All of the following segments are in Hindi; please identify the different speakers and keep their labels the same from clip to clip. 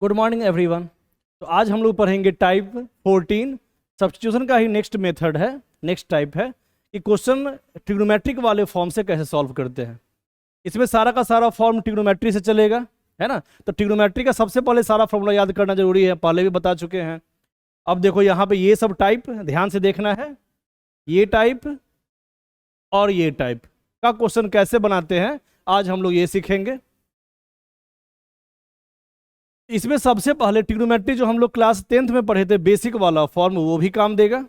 Speaker 1: Good morning everyone. तो आज हम लोग पढ़ेंगे टाइप 14 सब्स्टिट्यूशन का ही नेक्स्ट मेथड है, नेक्स्ट टाइप है कि क्वेश्चन ट्रिग्नोमेट्रिक वाले फॉर्म से कैसे सॉल्व करते हैं। इसमें सारा का सारा फॉर्म ट्रिग्नोमेट्री से चलेगा, है ना। तो ट्रिग्नोमेट्री का सबसे पहले सारा फॉर्मूला याद करना जरूरी है, पहले भी बता चुके हैं। अब देखो यहाँ पे ये सब टाइप ध्यान से देखना है, ये टाइप और ये टाइप का क्वेश्चन कैसे बनाते हैं आज हम लोग ये सीखेंगे। इसमें सबसे पहले ट्रिग्नोमेट्री जो हम लोग क्लास 10th में पढ़े थे बेसिक वाला फॉर्म वो भी काम देगा,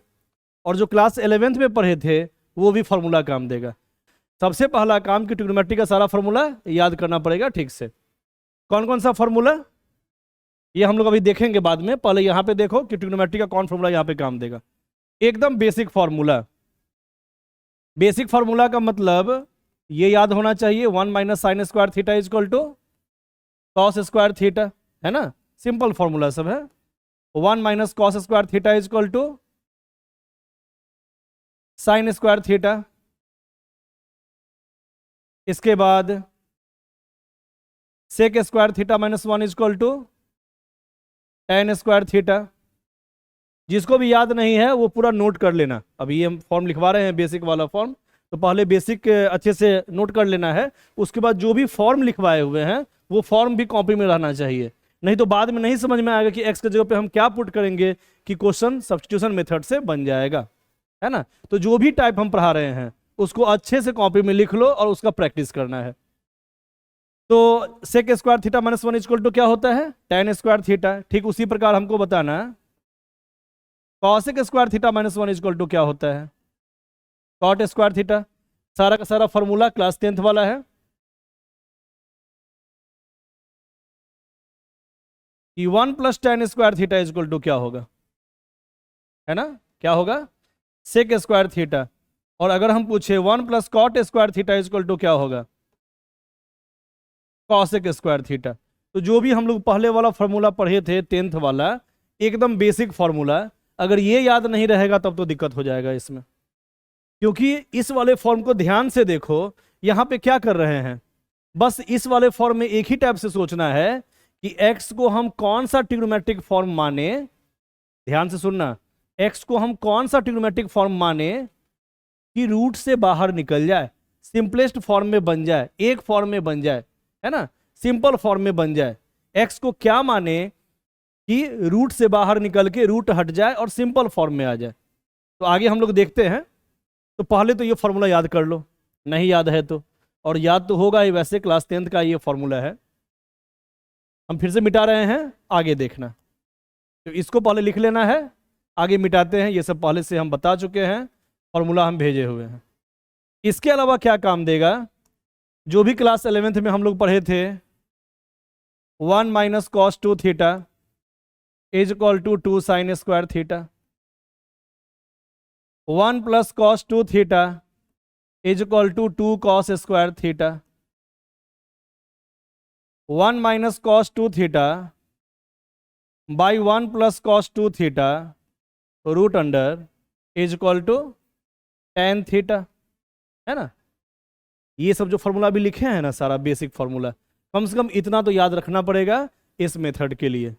Speaker 1: और जो क्लास 11th में पढ़े थे वो भी फॉर्मूला काम देगा। सबसे पहला काम कि ट्रिग्नोमेट्री का सारा फॉर्मूला याद करना पड़ेगा ठीक से। कौन कौन सा फॉर्मूला ये हम लोग अभी देखेंगे बाद में, पहले यहाँ पे देखो कि ट्रिग्नोमेट्री का कौन फॉर्मूला यहाँ पे काम देगा। एकदम बेसिक फॉर्मूला, बेसिक फॉर्मूला का मतलब ये याद होना चाहिए 1 minus sine square theta is equal to cos square theta, है ना। सिंपल फॉर्मूला सब है। 1 minus cos square theta is equal to sine square theta. इसके बाद sec square theta minus 1 is equal to tan square theta. जिसको भी याद नहीं है वो पूरा नोट कर लेना। अभी ये हम फॉर्म लिखवा रहे हैं बेसिक वाला फॉर्म, तो पहले बेसिक अच्छे से नोट कर लेना है। उसके बाद जो भी फॉर्म लिखवाए हुए हैं वो फॉर्म भी कॉपी में रहना चाहिए, नहीं तो बाद में नहीं समझ में आएगा कि एक्स के जगह पे हम क्या पुट करेंगे कि क्वेश्चन सब्स्टिट्यूशन मेथड से बन जाएगा, है ना। तो जो भी टाइप हम पढ़ा रहे हैं उसको अच्छे से कॉपी में लिख लो और उसका प्रैक्टिस करना है। तो sec square theta minus 1 equal to क्या होता है, टेन स्क्वायर थीटा। ठीक उसी प्रकार हमको बताना cosec square theta minus 1 equal to क्या होता है, कॉट स्क्वायर थीटा। सारा का सारा फॉर्मूला क्लास 10th वाला है कि 1 plus tan square theta is equal to क्या होगा, है ना, क्या होगा, सेक स्क्वायर थीटा। और अगर हम पूछे 1 plus cot square theta is equal to क्या होगा, कॉसेक स्क्वायर थीटा। तो जो भी हम लोग पहले वाला फॉर्मूला पढ़े थे 10th वाला, एकदम बेसिक फॉर्मूला, अगर ये याद नहीं रहेगा तब तो दिक्कत हो जाएगा इसमें। क्योंकि इस वाले फॉर्म को ध्यान से देखो, यहाँ पे क्या कर रहे हैं, बस इस वाले फॉर्म में एक ही टाइप से सोचना है कि x को हम कौन सा ट्रिग्नोमेट्रिक फॉर्म माने। ध्यान से सुनना, x को हम कौन सा ट्रिग्नोमेट्रिक फॉर्म माने कि रूट से बाहर निकल जाए, सिंपलेस्ट फॉर्म में बन जाए, एक फॉर्म में बन जाए, है ना, सिंपल फॉर्म में बन जाए। x को क्या माने कि रूट से बाहर निकल के रूट हट जाए और सिंपल फॉर्म में आ जाए। तो आगे हम लोग देखते हैं। तो पहले तो ये फॉर्मूला याद कर लो, नहीं याद है तो, और याद तो होगा ही, वैसे क्लास 10th का ये फॉर्मूला है। हम फिर से मिटा रहे हैं, आगे देखना। तो इसको पहले लिख लेना है, आगे मिटाते हैं। ये सब पहले से हम बता चुके हैं, फॉर्मूला हम भेजे हुए हैं। इसके अलावा क्या काम देगा, जो भी क्लास 11th में हम लोग पढ़े थे 1 minus cos 2 theta is equal to 2 sine square theta. 1 plus cos 2 theta is equal to 2 cos square theta. 1 minus cos 2 theta by 1 plus cos 2 theta root under is equal to tan theta, है ना। ये सब जो फॉर्मूला भी लिखे हैं ना, सारा बेसिक फॉर्मूला, कम से कम इतना तो याद रखना पड़ेगा इस मेथड के लिए।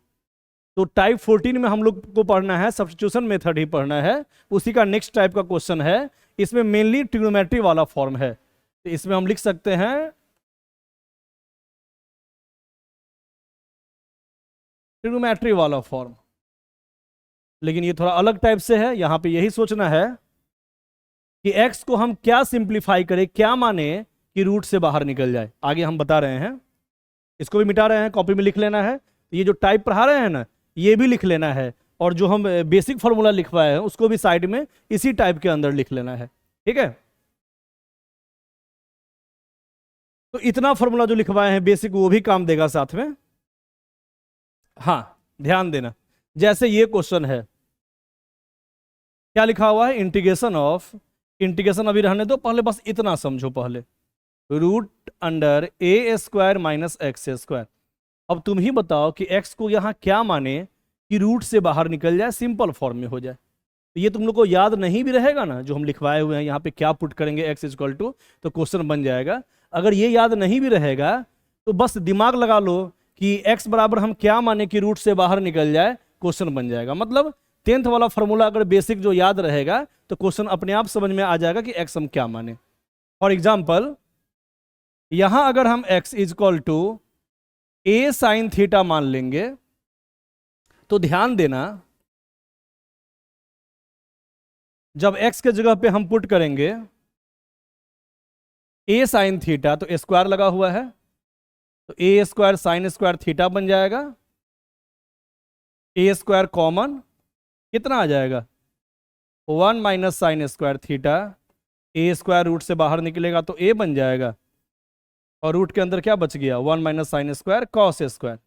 Speaker 1: तो टाइप 14 में हम लोग को पढ़ना है, सब्स्टिट्यूशन मेथड ही पढ़ना है। उसी का नेक्स्ट टाइप का क्वेश्चन है। इसमें मेनली ट्रिग्नोमेट्री वाला फॉर्म है, तो इसमें हम लिख सकते हैं ट्रिग्नोमेट्री वाला फॉर्म, लेकिन ये थोड़ा अलग टाइप से है। यहां पे यही सोचना है कि x को हम क्या सिंप्लीफाई करें, क्या माने कि रूट से बाहर निकल जाए। आगे हम बता रहे हैं, इसको भी मिटा रहे हैं, कॉपी में लिख लेना है। ये जो टाइप पढ़ा रहे हैं ना, ये भी लिख लेना है, और जो हम बेसिक फॉर्मूला लिखवाए हैं उसको भी साइड में इसी टाइप के अंदर लिख लेना है, ठीक है। तो इतना फॉर्मूला जो लिखवाए हैं बेसिक, वो भी काम देगा साथ में। हाँ, ध्यान देना, जैसे ये क्वेश्चन है, क्या लिखा हुआ है, इंटीग्रेशन ऑफ, इंटीग्रेशन अभी रहने दो, पहले बस इतना समझो पहले, रूट अंडर ए स्क्वायर माइनस एक्स स्क्वायर। अब तुम ही बताओ कि x को यहाँ क्या माने कि रूट से बाहर निकल जाए, सिंपल फॉर्म में हो जाए। तो ये तुम लोग को याद नहीं भी रहेगा ना, जो हम लिखवाए हुए हैं यहाँ पे क्या पुट करेंगे x इक्वल टू, तो क्वेश्चन बन जाएगा। अगर ये याद नहीं भी रहेगा तो बस दिमाग लगा लो कि x बराबर हम क्या माने कि रूट से बाहर निकल जाए, क्वेश्चन बन जाएगा। मतलब 10th वाला फॉर्मूला अगर बेसिक जो याद रहेगा तो क्वेश्चन अपने आप समझ में आ जाएगा कि x हम क्या माने। फॉर एग्जाम्पल यहां अगर हम x is equal to a sine theta मान लेंगे तो ध्यान देना जब x के जगह पे हम पुट करेंगे a साइन थीटा तो स्क्वायर लगा हुआ है, तो a square sine square theta बन जाएगा। a स्क्वायर कॉमन कितना आ जाएगा 1 minus sine square theta, a square root से बाहर निकलेगा तो a बन जाएगा और रूट के अंदर क्या बच गया 1 minus sine square cos square.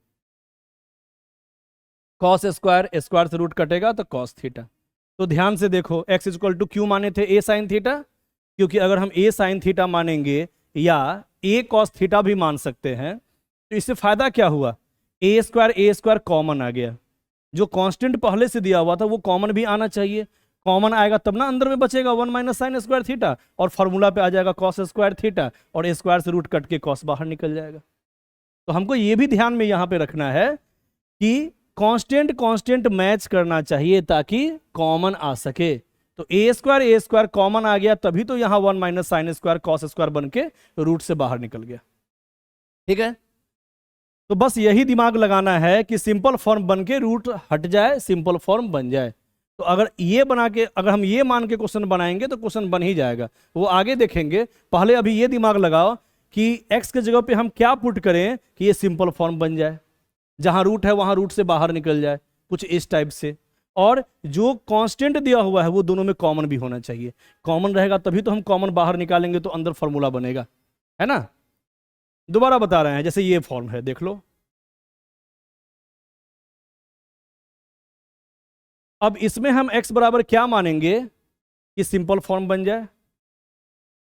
Speaker 1: Cos square square से रूट कटेगा तो कॉस थीटा। तो ध्यान से देखो x इक्वल टू क्यों माने थे a साइन थीटा, क्योंकि अगर हम a साइन थीटा मानेंगे या a कॉस थीटा भी मान सकते हैं तो इससे फायदा क्या हुआ, a स्क्वायर कॉमन आ गया। जो कांस्टेंट पहले से दिया हुआ था वो कॉमन भी आना चाहिए, कॉमन आएगा तब ना अंदर में बचेगा 1 माइनस साइन स्क्वायर थीटा और फॉर्मूला पे आ जाएगा कॉस स्क्वायर थीटा और a स्क्वायर से रूट कट के कॉस बाहर निकल जाएगा। तो हमको ये भी ध्यान में यहाँ पे रखना है कि कांस्टेंट मैच करना चाहिए ताकि कॉमन आ सके। तो a स्क्वायर कॉमन आ गया तभी तो यहाँ 1 minus sine square cos square बन के रूट से बाहर निकल गया। ठीक है, तो बस यही दिमाग लगाना है कि सिंपल फॉर्म बन के रूट हट जाए, सिंपल फॉर्म बन जाए। तो अगर ये बना के अगर हम ये मान के क्वेश्चन बनाएंगे तो क्वेश्चन बन ही जाएगा, वो आगे देखेंगे। पहले अभी ये दिमाग लगाओ कि x के जगह पे हम क्या पुट करें कि ये सिंपल फॉर्म बन जाए, जहां रूट है वहां रूट से बाहर निकल जाए, कुछ इस टाइप से। और जो कांस्टेंट दिया हुआ है वो दोनों में कॉमन भी होना चाहिए, कॉमन रहेगा तभी तो हम कॉमन बाहर निकालेंगे तो अंदर फॉर्मूला बनेगा, है ना। दोबारा बता रहे हैं, जैसे ये फॉर्म है देख लो। अब इसमें हम x बराबर क्या मानेंगे कि सिंपल फॉर्म बन जाए।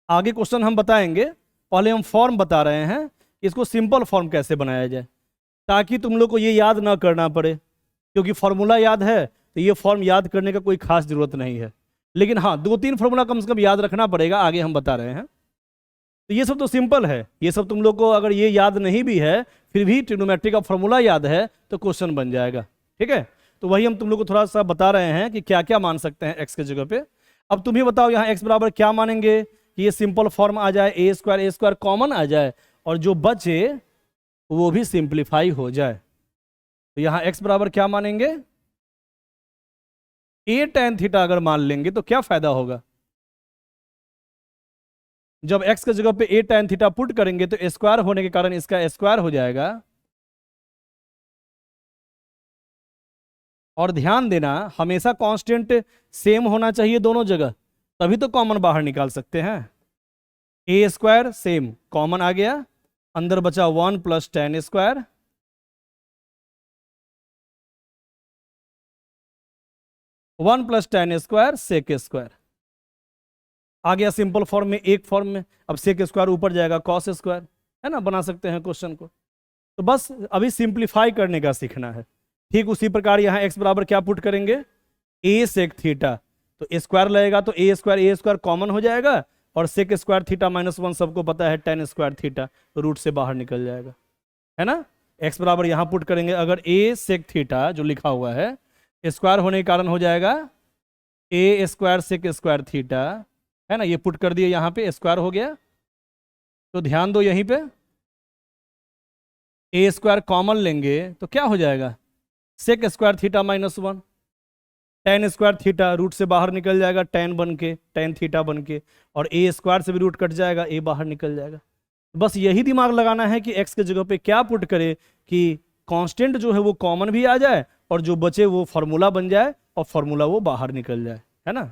Speaker 1: आगे क्वेश्चन हम बताएंगे, पहले हम फॉर्म बता रहे हैं इसको सिंपल फॉर्म कैसे बनाया जाए ताकि तुम लोग को ये याद ना करना पड़े, क्योंकि फॉर्मूला याद है तो ये फॉर्म याद करने का कोई खास जरूरत नहीं है। लेकिन हाँ 2-3 फॉर्मूला कम से कम याद रखना पड़ेगा, आगे हम बता रहे हैं। तो ये सब तो सिंपल है, ये सब तुम लोग को अगर ये याद नहीं भी है फिर भी ट्रिग्नोमेट्री का फॉर्मूला याद है तो क्वेश्चन बन जाएगा। ठीक है, तो वही हम तुम लोग को थोड़ा सा बता रहे हैं कि क्या क्या मान सकते हैं x के जगह पे। अब तुम ही बताओ यहाँ x बराबर क्या मानेंगे कि ये सिंपल फॉर्म आ जाए, a स्क्वायर कॉमन आ जाए और जो बचे वो भी सिंप्लीफाई हो जाए। तो यहाँ x बराबर क्या मानेंगे, a tan थीटा अगर मान लेंगे तो क्या फायदा होगा, जब x के जगह पे a tan थीटा पुट करेंगे तो स्क्वायर होने के कारण इसका स्क्वायर हो जाएगा। और ध्यान देना हमेशा कांस्टेंट सेम होना चाहिए दोनों जगह, तभी तो कॉमन बाहर निकाल सकते हैं। a स्क्वायर सेम कॉमन आ गया, अंदर बचा 1 plus tan square, one plus tan square sec square आ गया सिंपल फॉर्म में, एक फॉर्म में। अब सेक स्क्वायर ऊपर जाएगा कॉस स्क्वायर, है ना, बना सकते हैं क्वेश्चन को। तो बस अभी सिंप्लीफाई करने का सीखना है। ठीक उसी प्रकार यहाँ x बराबर क्या पुट करेंगे a सेक थीटा, तो स्क्वायर लगेगा तो a स्क्वायर कॉमन हो जाएगा और सेक स्क्वायर थीटा -1 सबको पता है tan स्क्वायर थीटा, तो रूट से बाहर निकल जाएगा, है ना। x बराबर यहाँ पुट करेंगे, अगर a सेक थीटा जो लिखा हुआ है स्क्वायर होने के कारण हो जाएगा a square sec square theta, है ना। ये पुट कर दिए यहाँ पे, स्क्वायर हो गया। तो ध्यान दो यहीं पे a स्क्वायर कॉमन लेंगे तो क्या हो जाएगा sec square theta -1, tan square theta root से बाहर निकल जाएगा tan बन के, tan थीटा बन के, और a स्क्वायर से भी रूट कट जाएगा, a बाहर निकल जाएगा। बस यही दिमाग लगाना है कि x के जगह पे क्या पुट करे कि कांस्टेंट जो है वो कॉमन भी आ जाए और जो बचे वो फॉर्मूला बन जाए और फॉर्मूला वो बाहर निकल जाए, है ना।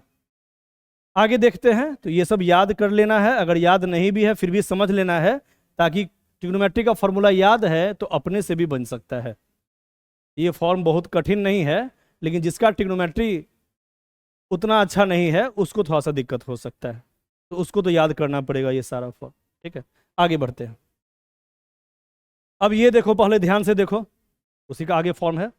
Speaker 1: आगे देखते हैं, तो ये सब याद कर लेना है, अगर याद नहीं भी है फिर भी समझ लेना है ताकि ट्रिग्नोमेट्री का फॉर्मूला याद है तो अपने से भी बन सकता है। ये फॉर्म बहुत कठिन नहीं है, लेकिन जिसका ट्रिग्नोमेट्री उतना अच्छा नहीं है उसको थोड़ा सा दिक्कत हो सकता है, तो उसको तो याद करना पड़ेगा ये सारा फॉर्म। ठीक है, आगे बढ़ते हैं। अब ये देखो, पहले ध्यान से देखो, उसी का आगे फॉर्म है।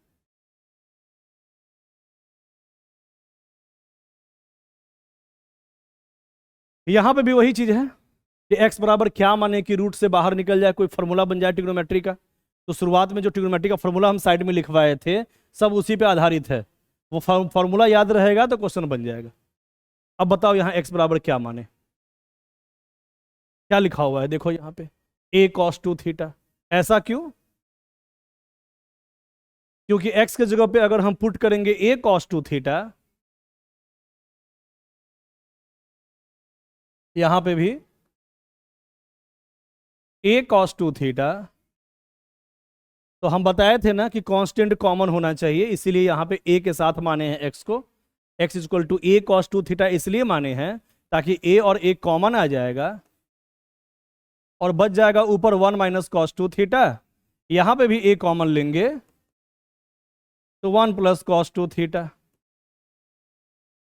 Speaker 1: यहां पे भी वही चीज है कि x बराबर क्या माने कि रूट से बाहर निकल जाए, कोई फॉर्मूला बन जाए ट्रिग्नोमेट्री का। तो शुरुआत में जो ट्रिग्नोमेट्री का फॉर्मूला हम साइड में लिखवाए थे सब उसी पे आधारित है। वो फॉर्मूला याद रहेगा तो क्वेश्चन बन जाएगा। अब बताओ यहाँ x बराबर क्या माने, क्या लिखा हुआ है, देखो यहाँ पे a cos 2 थीटा। ऐसा क्यों? क्योंकि x के जगह पे अगर हम पुट करेंगे a cos 2 थीटा, यहां पे भी a cos 2 थीटा, तो हम बताए थे ना कि कांस्टेंट कॉमन होना चाहिए, इसीलिए यहां पे a के साथ माने हैं x को। x equal to a cos 2 theta इसलिए माने हैं ताकि a और a कॉमन आ जाएगा और बच जाएगा ऊपर 1 माइनस कॉस 2 थीटा। यहां पे भी a कॉमन लेंगे तो 1 प्लस कॉस 2 थीटा।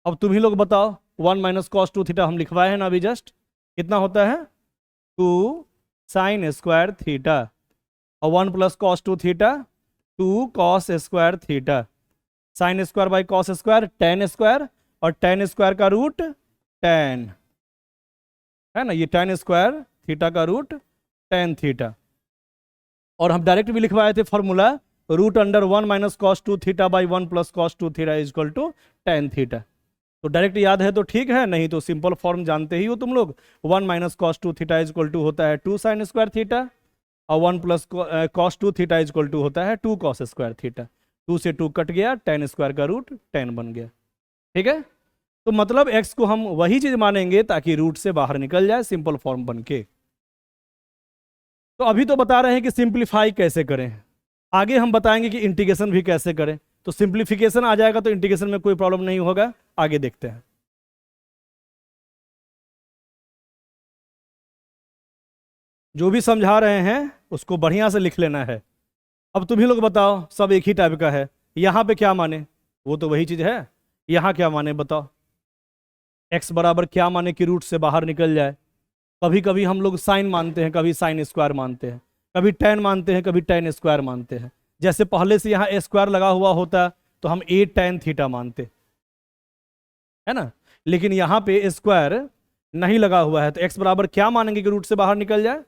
Speaker 1: अब तुम ही लोग बताओ, 1 माइनस कॉस 2 थीटा हम लिखवाए हैं ना अभी जस्ट, कितना होता है 2 साइन स्क्वायर थीटा, और 1 plus cos 2 theta 2 cos square theta. Sine square by cos square tan square, और टेन स्क्वायर का रूट 10 है ना, ये टेन स्क्वायर थीटा का रूट 10 थीटा। और हम डायरेक्ट भी लिखवाए थे formula, root under 1 minus cos 2 theta by 1 plus cos 2 theta is equal to 10 theta. तो डायरेक्ट याद है तो ठीक है, नहीं तो सिंपल फॉर्म जानते ही हो तुम लोग, 1 minus cos 2 theta is equal to होता है 2 साइन स्क्वायर थीटा, और 1 plus cos 2 theta is equal to होता है 2 कॉस स्क्वायर थीटा। 2 से 2 कट गया, 10 स्क्वायर का रूट 10 बन गया। ठीक है, तो मतलब x को हम वही चीज मानेंगे ताकि रूट से बाहर निकल जाए सिंपल फॉर्म बन के। तो अभी तो बता रहे हैं कि सिंप्लीफाई कैसे करें, आगे हम बताएंगे कि इंटीग्रेशन भी कैसे करें। तो सिंप्लीफिकेशन आ जाएगा तो इंटीग्रेशन में कोई प्रॉब्लम नहीं होगा। आगे देखते हैं। जो भी समझा रहे हैं उसको बढ़िया से लिख लेना है। अब तुम ही लोग बताओ, सब एक ही टाइप का है, यहां पे क्या माने, वो तो वही चीज है, यहां क्या माने बताओ। x बराबर क्या माने कि रूट से बाहर निकल जाए। कभी कभी हम लोग साइन मानते हैं, कभी साइन स्क्वायर मानते हैं, कभी टेन मानते हैं, कभी टेन स्क्वायर मानते हैं। जैसे पहले से यहाँ स्क्वायर लगा हुआ होता तो हम a टेन थीटा मानते, है ना, लेकिन यहाँ पे स्क्वायर नहीं लगा हुआ है तो x बराबर क्या मानेंगे कि रूट से बाहर निकल जाए।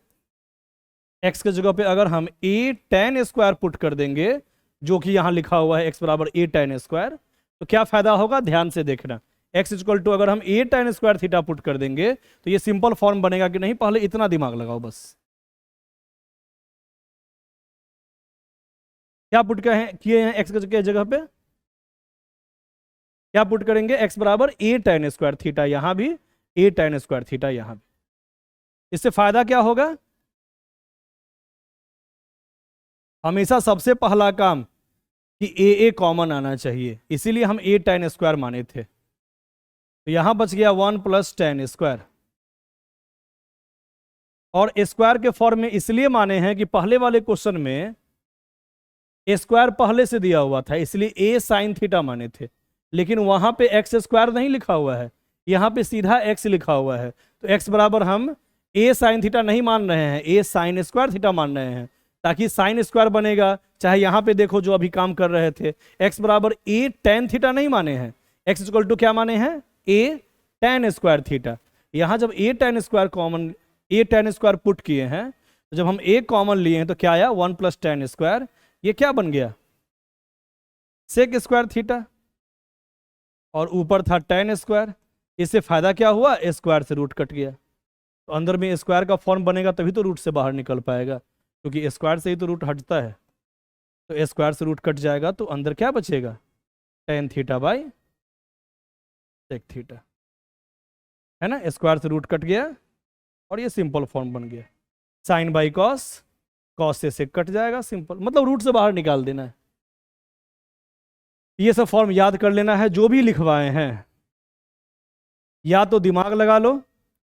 Speaker 1: x के जगह पे अगर हम a टेन स्क्वायर पुट कर देंगे, जो कि यहाँ लिखा हुआ है x बराबर a टेन स्क्वायर, तो क्या फायदा होगा, ध्यान से देखना। x इक्वल टू अगर हम a ten square theta put कर देंगे तो ये सिंपल फॉर्म बनेगा कि नहीं, पहले इतना दिमाग लगाओ बस। क्या पुट किए हैं x के जगह पे, क्या पुट करेंगे, x बराबर a टेन स्क्वायर थीटा, यहां भी a टेन स्क्वायर थीटा यहां भी। इससे फायदा क्या होगा, हमेशा सबसे पहला काम कि a कॉमन आना चाहिए, इसीलिए हम a टेन स्क्वायर माने थे। तो यहां बच गया 1 प्लस टेन स्क्वायर, और स्क्वायर के फॉर्म में इसलिए माने हैं कि पहले वाले क्वेश्चन में स्क्वायर पहले से दिया हुआ था, इसलिए a साइन थीटा माने थे, लेकिन वहां पे x स्क्वायर नहीं लिखा हुआ है, यहाँ पे सीधा x लिखा हुआ है। तो x बराबर हम a साइन थीटा नहीं मान रहे हैं, a साइन स्क्वायर थीटा मान रहे हैं, ताकि साइन स्क्वायर बनेगा। चाहे यहाँ पे देखो जो अभी काम कर रहे थे, x बराबर a टेन थीटा नहीं माने हैं, x इक्वल टू क्या माने हैं, a टेन स्क्वायर थीटा। यहाँ जब a ten square common, a ten square put किए हैं, तो जब हम a कॉमन लिए हैं तो क्या आया, 1 प्लस टेन स्क्वायर, ये क्या बन गया, सेक स्क्वायर थीटा, और ऊपर था टेन स्क्वायर। इससे फायदा क्या हुआ, स्क्वायर से रूट कट गया, तो अंदर में स्क्वायर का फॉर्म बनेगा तभी तो रूट से बाहर निकल पाएगा, क्योंकि स्क्वायर से ही तो रूट हटता है। तो स्क्वायर से रूट कट जाएगा तो अंदर क्या बचेगा, tan theta by sec theta, है ना, स्क्वायर से रूट कट गया और ये सिंपल फॉर्म बन गया। साइन बाई कॉस, कॉस से सेक कट जाएगा, सिंपल, मतलब रूट से बाहर निकाल देना है। ये सब फॉर्म याद कर लेना है जो भी लिखवाए हैं, या तो दिमाग लगा लो,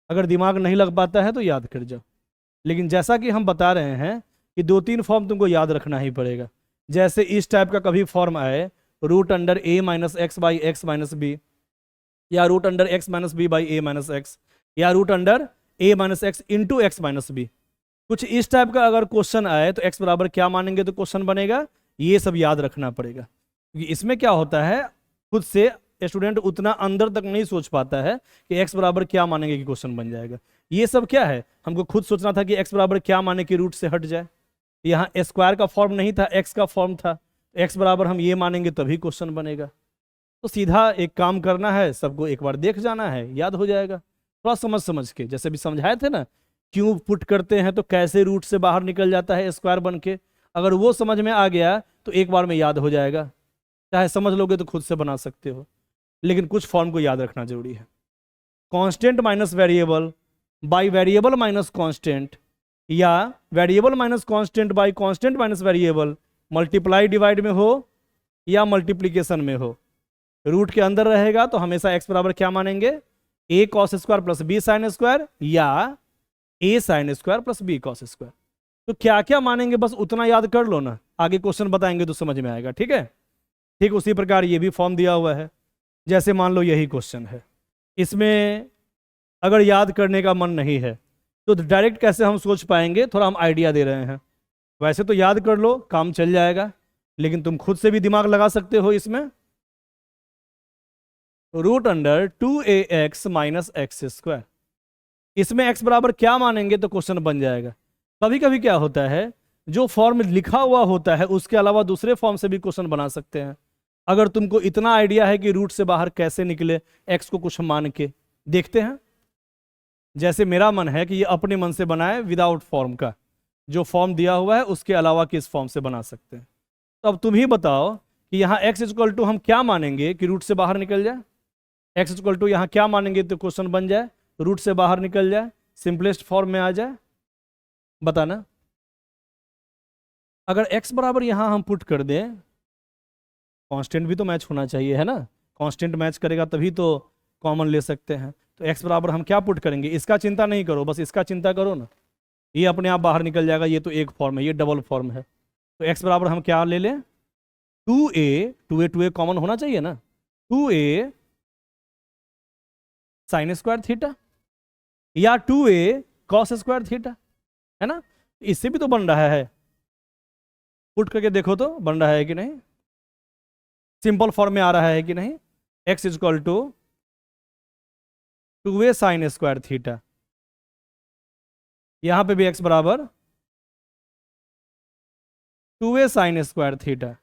Speaker 1: अगर दिमाग नहीं लग पाता है तो याद कर जाओ। लेकिन जैसा कि हम बता रहे हैं कि 2-3 फॉर्म तुमको याद रखना ही पड़ेगा। जैसे इस टाइप का कभी फॉर्म आए, root under a minus x by x minus b, या root under x minus b by a minus x, या root under a minus x into x minus b, कुछ इस टाइप का अगर क्वेश्चन आए तो x बराबर क्या मानेंगे तो क्वेश्चन बनेगा। ये सब याद रखना पड़ेगा, क्योंकि इसमें क्या होता है, खुद से स्टूडेंट उतना अंदर तक नहीं सोच पाता है कि x बराबर क्या मानेंगे कि क्वेश्चन बन जाएगा। ये सब क्या है, हमको खुद सोचना था कि x बराबर क्या माने कि रूट से हट जाए। यहाँ स्क्वायर का फॉर्म नहीं था, एक्स का फॉर्म था। एक्स बराबर हम ये मानेंगे तभी क्वेश्चन बनेगा। तो सीधा एक काम करना है, सबको एक बार देख जाना है, याद हो जाएगा। थोड़ा समझ समझ के, जैसे भी समझाए थे ना, क्यों पुट करते हैं तो कैसे रूट से बाहर निकल जाता है स्क्वायर बन के, अगर वो समझ में आ गया तो एक बार में याद हो जाएगा। चाहे समझ लोगे तो खुद से बना सकते हो, लेकिन कुछ फॉर्म को याद रखना जरूरी है। Constant minus variable by variable minus constant, या variable minus constant by constant minus variable, multiply divide में हो या मल्टीप्लीकेशन में हो, रूट के अंदर रहेगा तो हमेशा एक्स बराबर क्या मानेंगे, a cos square plus b sign square, या a sin square plus b cos square. तो क्या क्या मानेंगे बस उतना याद कर लो ना, आगे क्वेश्चन बताएंगे तो समझ में आएगा। ठीक है, ठीक उसी प्रकार ये भी फॉर्म दिया हुआ है। जैसे मान लो यही क्वेश्चन है, इसमें अगर याद करने का मन नहीं है तो डायरेक्ट कैसे हम सोच पाएंगे, थोड़ा हम आइडिया दे रहे हैं। वैसे तो याद कर लो, काम चल जाएगा, लेकिन तुम खुद से भी दिमाग लगा सकते हो इसमें। Root under 2ax minus x square, इसमें x बराबर क्या मानेंगे तो क्वेश्चन बन जाएगा। कभी कभी क्या होता है, जो फॉर्म लिखा हुआ होता है उसके अलावा दूसरे फॉर्म से भी क्वेश्चन बना सकते हैं। अगर तुमको इतना आइडिया है कि रूट से बाहर कैसे निकले x को कुछ मान के, देखते हैं। जैसे मेरा मन है कि ये अपने मन से बनाए विदाउट फॉर्म का, जो फॉर्म दिया हुआ है उसके अलावा किस फॉर्म से बना सकते हैं। तो अब तुम ही बताओ कि यहाँ x इक्वल टू हम क्या मानेंगे कि रूट से बाहर निकल जाए, x इक्वल टू यहाँ क्या मानेंगे तो क्वेश्चन बन जाए, रूट से बाहर निकल जाए, सिंपलेस्ट फॉर्म में आ जाए, बताना। अगर x बराबर यहाँ हम पुट कर दें, कांस्टेंट भी तो मैच होना चाहिए है ना, कांस्टेंट मैच करेगा तभी तो कॉमन ले सकते हैं। तो x बराबर हम क्या पुट करेंगे, इसका चिंता नहीं करो, बस इसका चिंता करो ना, ये अपने आप बाहर निकल जाएगा। ये तो एक फॉर्म है, ये डबल फॉर्म है। तो x बराबर हम क्या ले लें, 2a कॉमन होना चाहिए ना, 2a साइन स्क्वायर थीटा या 2a कॉस स्क्वायर थीटा, है ना। इससे भी तो बन रहा है, पुट करके देखो तो बन रहा है कि नहीं, सिंपल फॉर्म में आ रहा है कि नहीं। x equal to 2a sine square theta, यहां पे भी x बराबर 2a साइन स्क्वायर थीटा।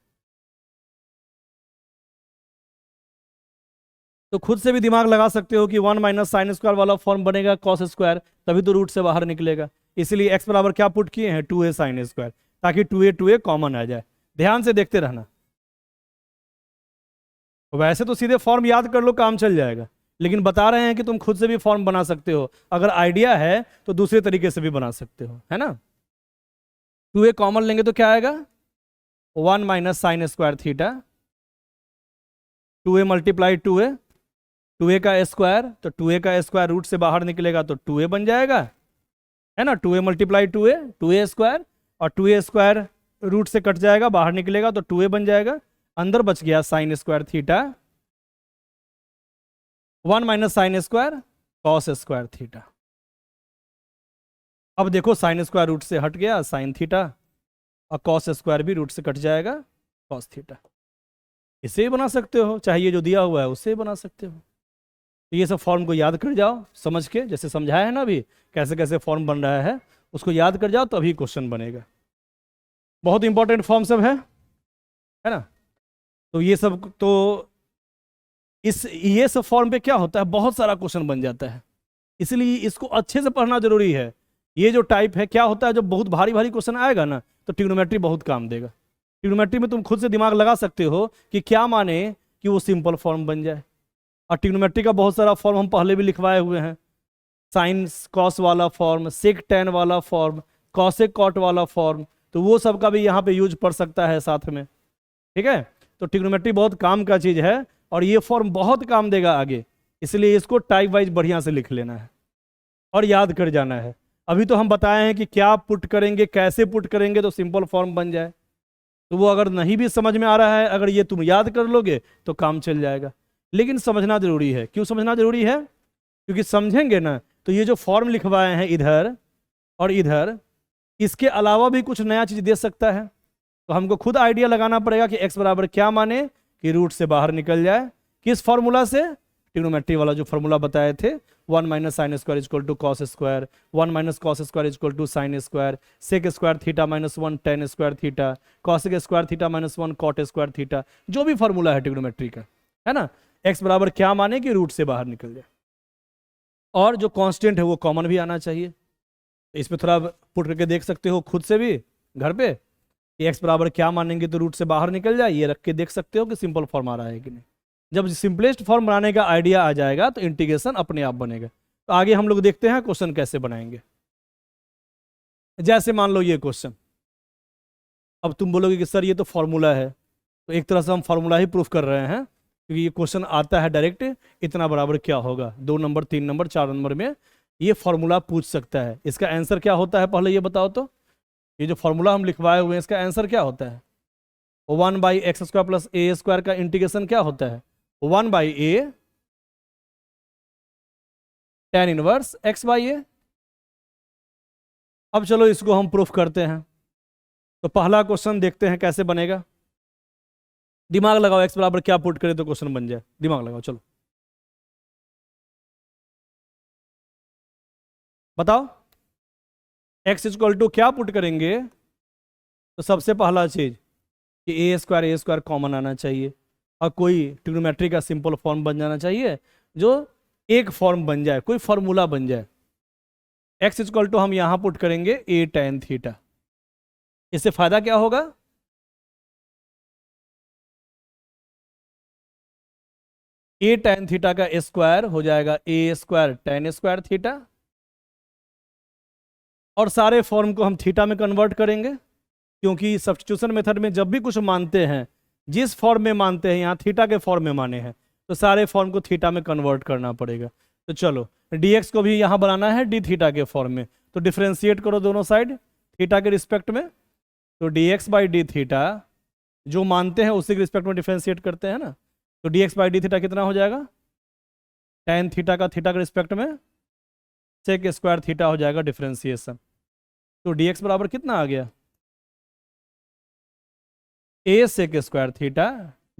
Speaker 1: तो खुद से भी दिमाग लगा सकते हो कि 1 माइनस साइन स्क्वायर वाला फॉर्म बनेगा कॉस स्क्वायर, तभी तो रूट से बाहर निकलेगा। इसीलिए x बराबर क्या पुट किए हैं, 2a साइन स्क्वायर, ताकि 2a कॉमन आ जाए। ध्यान से देखते रहना, वैसे तो सीधे फॉर्म याद कर लो, काम चल जाएगा, लेकिन बता रहे हैं कि तुम खुद से भी फॉर्म बना सकते हो। अगर आइडिया है तो दूसरे तरीके से भी बना सकते हो, है ना। 2a कॉमन लेंगे तो क्या आएगा, 1 minus sine square theta, 2a multiply 2a का स्क्वायर, तो 2a का स्क्वायर रूट से बाहर निकलेगा तो 2a बन जाएगा, है ना। 2a मल्टीप्लाई 2a स्क्वायर, और 2a स्क्वायर रूट से कट जाएगा, बाहर निकलेगा तो 2a बन जाएगा। अंदर बच गया sign square theta, 1 minus sine square cos square theta. अब देखो साइन स्क्वायर रूट से हट गया साइन थीटा, और कॉस स्क्वायर भी रूट से कट जाएगा कॉस थीटा। इसे ही बना सकते हो, चाहे ये जो दिया हुआ है उससे ही बना सकते हो। तो ये सब फॉर्म को याद कर जाओ समझ के, जैसे समझाया है ना अभी कैसे कैसे फॉर्म बन रहा है, उसको याद कर जाओ तभी क्वेश्चन बनेगा। बहुत इंपॉर्टेंट फॉर्म सब है ना। तो ये सब तो ये सब फॉर्म पे क्या होता है, बहुत सारा क्वेश्चन बन जाता है, इसलिए इसको अच्छे से पढ़ना जरूरी है। ये जो टाइप है क्या होता है, जब बहुत भारी भारी क्वेश्चन आएगा ना तो ट्रिग्नोमेट्री बहुत काम देगा। ट्रिग्नोमेट्री में तुम खुद से दिमाग लगा सकते हो कि क्या माने कि वो सिंपल फॉर्म बन जाए। और ट्रिग्नोमेट्री का बहुत सारा फॉर्म हम पहले भी लिखवाए हुए हैं, साइन कॉस वाला फॉर्म, सेक टैन वाला फॉर्म, कॉसेक कॉट वाला फॉर्म, तो वो सब का भी यहाँ पे यूज पड़ सकता है साथ में। ठीक है, तो ट्रिग्नोमेट्री बहुत काम का चीज़ है और ये फॉर्म बहुत काम देगा आगे, इसलिए इसको टाइप वाइज बढ़िया से लिख लेना है और याद कर जाना है। अभी तो हम बताए हैं कि क्या पुट करेंगे, कैसे पुट करेंगे तो सिंपल फॉर्म बन जाए। तो वो अगर नहीं भी समझ में आ रहा है, अगर ये तुम याद कर लोगे तो काम चल जाएगा। लेकिन समझना जरूरी है। क्यों समझना जरूरी है? क्योंकि समझेंगे ना तो ये जो फॉर्म लिखवाए हैं इधर और इधर, इसके अलावा भी कुछ नया चीज़ दे सकता है। तो हमको खुद आइडिया लगाना पड़ेगा कि x बराबर क्या माने कि रूट से बाहर निकल जाए। किस फॉर्मूला से? ट्रिग्नोमेट्री वाला जो फॉर्मूला बताए थे 1 minus sine square equal to cos square, 1 minus cos square equal to sine square, sec square theta minus 1 tan square theta, cosec square theta minus 1 cot square theta, जो भी फॉर्मूला है ट्रिग्नोमेट्री का, है ना। एक्स बराबर क्या माने कि रूट से बाहर निकल जाए, और जो कांस्टेंट है वो कॉमन भी आना चाहिए। इसमें थोड़ा पुट करके देख सकते हो खुद से भी घर पे, एक्स बराबर क्या मानेंगे तो रूट से बाहर निकल जाए, ये रख के देख सकते हो कि सिंपल फॉर्म आ रहा है कि नहीं। जब सिंपलेस्ट फॉर्म बनाने का आइडिया आ जाएगा तो इंटीग्रेशन अपने आप बनेगा। तो आगे हम लोग देखते हैं क्वेश्चन कैसे बनाएंगे। जैसे मान लो ये क्वेश्चन, अब तुम बोलोगे कि सर ये तो फॉर्मूला है, तो एक तरह से हम फॉर्मूला ही प्रूफ कर रहे हैं, क्योंकि ये क्वेश्चन आता है डायरेक्ट, इतना बराबर क्या होगा 2 नंबर 3 नंबर 4 नंबर में ये फॉर्मूला पूछ सकता है। इसका आंसर क्या होता है पहले ये बताओ तो, ये जो फॉर्मूला हम लिखवाए हुए हैं इसका आंसर क्या होता है? 1 by x square plus a square का इंटीग्रेशन क्या होता है? 1 by a tan inverse x by a. अब चलो इसको हम प्रूफ करते हैं। तो पहला क्वेश्चन देखते हैं कैसे बनेगा। दिमाग लगाओ, एक्स बराबर क्या पुट करे तो क्वेश्चन बन जाए, दिमाग लगाओ, चलो बताओ। एक्स इक्वल टू क्या पुट करेंगे? तो सबसे पहला चीज कि ए स्क्वायर कॉमन आना चाहिए, और कोई ट्रिग्नोमेट्री का सिंपल फॉर्म बन जाना चाहिए, जो एक फॉर्म बन जाए, कोई फॉर्मूला बन जाए। एक्स इक्वल टू हम यहां पुट करेंगे ए टेन थीटा। इससे फायदा क्या होगा? ए टेन थीटा का स्क्वायर हो जाएगा ए स्क्वायर टेन स्क्वायर थीटा, और सारे फॉर्म को हम थीटा में कन्वर्ट करेंगे, क्योंकि सब्स्टिट्यूशन मेथड में जब भी कुछ मानते हैं, जिस फॉर्म में मानते हैं यहाँ थीटा के फॉर्म में माने हैं, तो सारे फॉर्म को थीटा में कन्वर्ट करना पड़ेगा। तो चलो dx को भी यहाँ बनाना है डी थीटा के फॉर्म में, तो डिफ्रेंशिएट करो दोनों साइड थीटा के रिस्पेक्ट में। तो dx बाई डी थीटा जो मानते हैं उसी के रिस्पेक्ट में डिफ्रेंशिएट करते हैं ना, तो dx बाई डी थीटा कितना हो जाएगा? टेन थीटा का थीटा के रिस्पेक्ट में सेक स्क्वायर थीटा हो जाएगा डिफ्रेंशिएशन। तो dx बराबर कितना आ गया? A sec square theta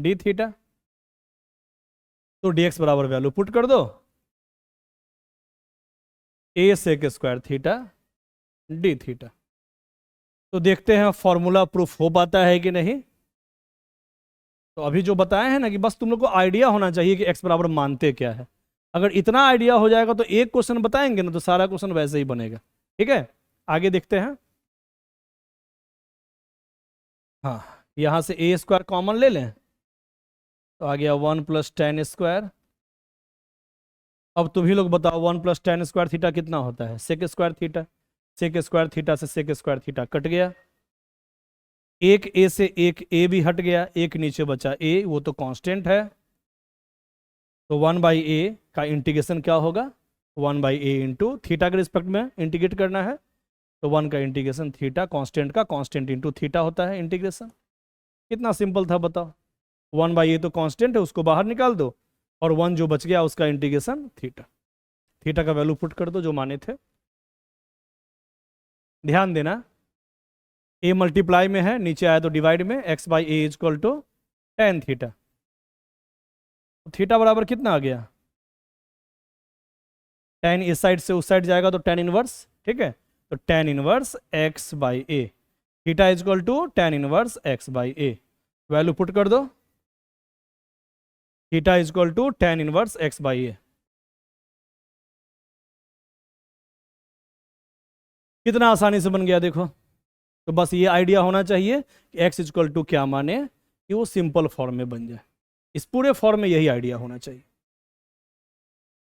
Speaker 1: D theta. तो dx बराबर वैल्यू पुट कर दो, a sec square theta D theta. तो देखते हैं फॉर्मूला प्रूफ हो पाता है कि नहीं। तो अभी जो बताए हैं ना कि बस तुम लोग को आइडिया होना चाहिए कि x बराबर मानते क्या है। अगर इतना आइडिया हो जाएगा तो एक क्वेश्चन बताएंगे ना तो सारा क्वेश्चन वैसे ही बनेगा। ठीक है, आगे देखते हैं। हाँ, यहां से ए स्क्वायर कॉमन ले लें तो आ गया 1 प्लस टेन स्क्वायर। अब तुम ही लोग बताओ 1 प्लस टेन स्क्वायर थीटा कितना होता है? Sec square theta. Sec square theta से सेक स्क्वायर थीटा कट गया, एक ए से एक ए भी हट गया, एक नीचे बचा ए, वो तो कांस्टेंट है। तो 1 बाई ए का इंटीग्रेशन क्या होगा? 1 बाई ए इंटू थीटा के रिस्पेक्ट में इंटीग्रेट करना है, तो 1 का इंटीग्रेशन थीटा कांस्टेंट का कांस्टेंट इंटू थीटा होता है इंटीग्रेशन। कितना सिंपल था बताओ। 1 बाई ए तो कांस्टेंट है, उसको बाहर निकाल दो, और 1 जो बच गया उसका इंटीग्रेशन थीटा। थीटा का वैल्यू पुट कर दो जो माने थे। ध्यान देना ए मल्टीप्लाई में है, नीचे आया तो डिवाइड में, x by a is equal to tan theta. Theta बराबर कितना आ गया? टेन इस साइड से उस साइड जाएगा तो टेन इनवर्स, ठीक है, तो tan inverse x by a. Theta is equal to tan inverse x by a. Value put कर दो, theta is equal to tan inverse x by a. कितना आसानी से बन गया देखो। तो बस ये आइडिया होना चाहिए कि एक्स इजक्वल टू क्या माने कि वो सिंपल फॉर्म में बन जाए। इस पूरे फॉर्म में यही आइडिया होना चाहिए।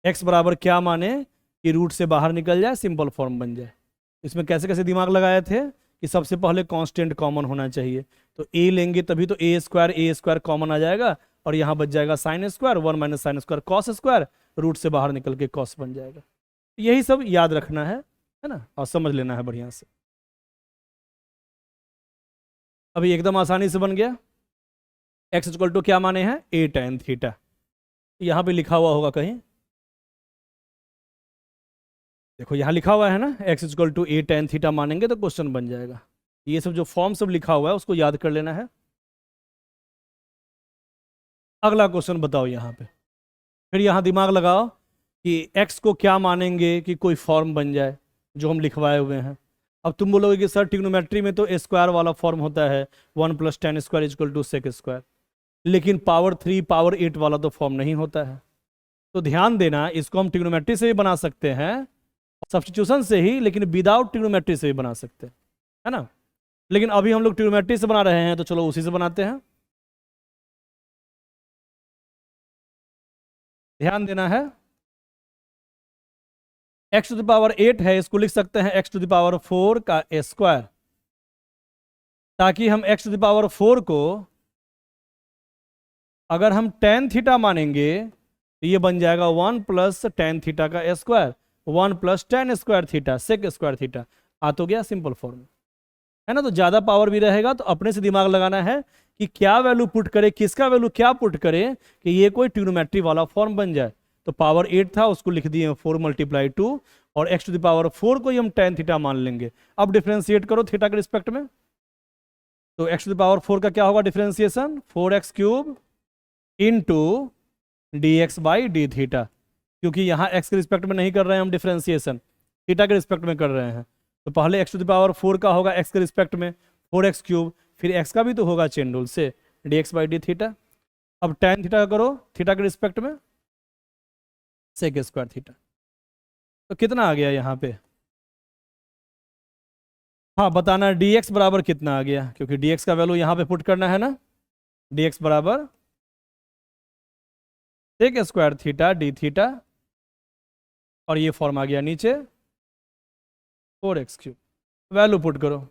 Speaker 1: एक्स बराबर क्या माने कि रूट से बाहर निकल जाए, सिंपल फॉर्म बन जाए। इसमें कैसे कैसे दिमाग लगाए थे कि सबसे पहले कांस्टेंट कॉमन होना चाहिए, तो ए लेंगे तभी तो ए स्क्वायर कॉमन आ जाएगा, और यहाँ बच जाएगा sine square, 1 minus sine square cos square, root से बाहर निकल के कॉस बन जाएगा। यही सब याद रखना है ना, और समझ लेना है बढ़िया से। अभी एकदम आसानी से बन गया। एक्स इक्वल टू क्या माने हैं? ए टेन थीटा। यहाँ पे लिखा हुआ होगा कहीं, देखो यहाँ लिखा हुआ है ना, x equal to a tan theta मानेंगे तो क्वेश्चन बन जाएगा। ये सब जो फॉर्म सब लिखा हुआ है उसको याद कर लेना है। अगला क्वेश्चन बताओ यहाँ पे, फिर यहाँ दिमाग लगाओ कि x को क्या मानेंगे कि कोई फॉर्म बन जाए जो हम लिखवाए हुए हैं। अब तुम बोलोगे कि सर ट्रिग्नोमेट्री में तो स्क्वायर वाला फॉर्म होता है 1 + tan square equal to sec square, लेकिन पावर 3 पावर 8 वाला तो फॉर्म नहीं होता है। तो ध्यान देना, इसको हम ट्रिग्नोमेट्री से भी बना सकते हैं, सब्स्टिट्यूशन से ही, लेकिन विदाउट ट्रिग्नोमेट्री से भी बना सकते हैं, है ना। लेकिन अभी हम लोग ट्रिग्नोमेट्री से बना रहे हैं तो चलो उसी से बनाते हैं। ध्यान देना है, x⁴ है, इसको लिख सकते हैं x⁴ का स्क्वायर, ताकि हम x⁴ को अगर हम tan थीटा मानेंगे तो ये बन जाएगा 1 + tan थीटा का square, 1 + tan square theta sec square theta. आ तो गया सिंपल फॉर्म, है ना। तो ज़्यादा पावर भी रहेगा तो अपने से दिमाग लगाना है कि क्या वैल्यू पुट करे, किसका वैल्यू क्या पुट करे कि ये कोई ट्रिग्नोमेट्री वाला फॉर्म बन जाए। तो पावर 8 था, उसको लिख दिए 4 × 2, और x⁴ को ही हम tan थीटा मान लेंगे। अब डिफ्रेंशिएट करो थीटा के रिस्पेक्ट में, तो x⁴ का क्या होगा डिफ्रेंशिएशन, 4x³ × dx/d थीटा, क्योंकि यहाँ x के रिस्पेक्ट में नहीं कर रहे हैं हम डिफ्रेंशिएशन, थीटा के रिस्पेक्ट में कर रहे हैं। तो पहले x⁴ का होगा x के रिस्पेक्ट में 4x³, फिर x का भी तो होगा चेन रूल से dx/d थीटा। अब tan थीटा करो थीटा के रिस्पेक्ट में सेक स्क्वायर थीटा। तो कितना आ गया यहाँ पे, हाँ बताना dx बराबर कितना आ गया, क्योंकि dx का वैल्यू यहाँ पे पुट करना है ना। dx बराबर sec square theta d theta, और ये फॉर्म आ गया नीचे 4x³। वैल्यू पुट करो,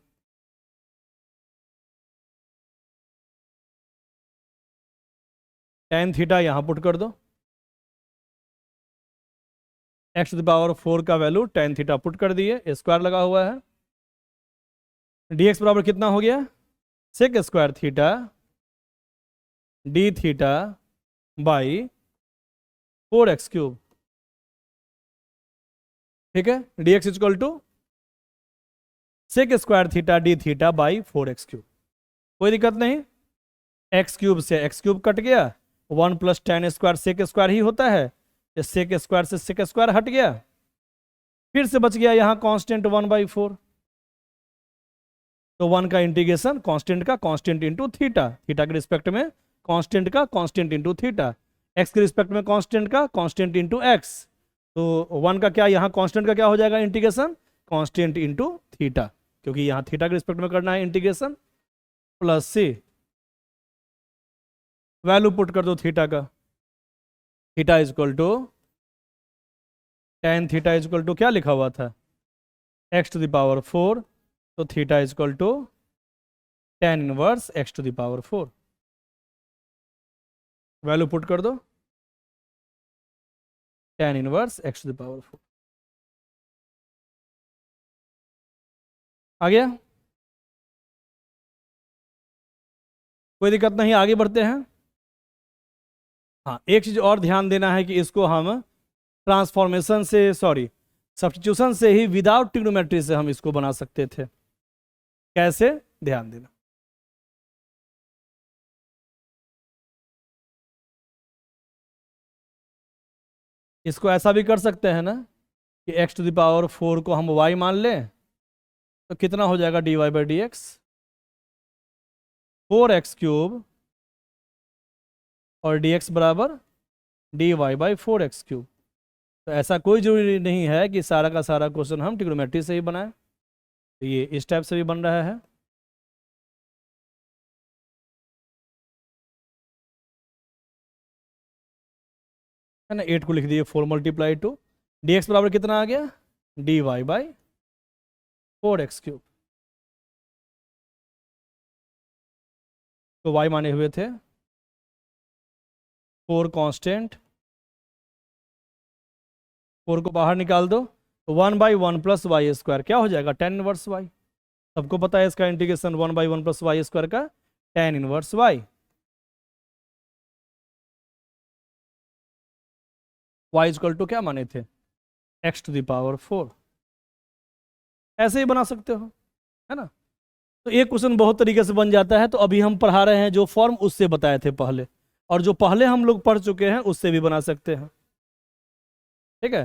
Speaker 1: tan थीटा यहाँ पुट कर दो, x⁴ का वैल्यू tan थीटा पुट कर दिए, स्क्वायर लगा हुआ है। dx बराबर कितना हो गया, sec square theta d theta by 4x³। ठीक है, dx equal to sec square theta d theta by 4x³। कोई दिक्कत नहीं, x³ से x³ कट गया, 1 + tan स्क्वायर सेक स्क्वायर ही होता है, सेक स्क्वायर से सेक स्क्वायर हट गया, फिर से बच गया यहाँ कांस्टेंट 1/4। तो 1 का इंटीग्रेशन कांस्टेंट का कांस्टेंट इंटू थीटा, थीटा के रिस्पेक्ट में कांस्टेंट का कांस्टेंट इंटू थीटा, एक्स के रिस्पेक्ट में कांस्टेंट का कांस्टेंट इंटू एक्स। तो 1 का क्या यहाँ कांस्टेंट का क्या हो जाएगा इंटीग्रेशन, कांस्टेंट इंटू थीटा, क्योंकि यहाँ थीटा के रिस्पेक्ट में करना है integration, plus c value put कर दो थीटा का, theta equal to tan theta equal to क्या लिखा हुआ था x⁴, तो theta equal to tan inverse x⁴। Value put कर दो tan इनवर्स x⁴। आ गया, कोई दिक्कत नहीं, आगे बढ़ते हैं। हाँ एक चीज और ध्यान देना है कि इसको हम ट्रांसफॉर्मेशन से सब्स्टिट्यूशन से ही विदाउट ट्रिग्नोमेट्री से हम इसको बना सकते थे। कैसे, ध्यान देना। इसको ऐसा भी कर सकते हैं ना कि x⁴ को हम y मान लें, तो कितना हो जाएगा dy/dx, 4x³ और dx बराबर dy/4x³। तो ऐसा कोई जरूरी नहीं है कि सारा का सारा क्वेश्चन हम ट्रिग्नोमेट्री से ही बनाएं, तो ये इस टाइप से भी बन रहा है ना। 8 को लिख दिए 4 × 2, dx बराबर कितना आ गया dy/4x³। तो y माने हुए थे 4 कांस्टेंट, 4 को बाहर निकाल दो, तो 1/1 + y² क्या हो जाएगा tan इनवर्स y। सबको पता है इसका इंटीग्रेशन 1/1 + y² का tan inverse y। y equal to क्या माने थे x⁴। ऐसे ही बना सकते हो, है ना। तो एक क्वेश्चन बहुत तरीके से बन जाता है। तो अभी हम पढ़ा रहे हैं जो फॉर्म उससे बताए थे पहले, और जो पहले हम लोग पढ़ चुके हैं उससे भी बना सकते हैं। ठीक है,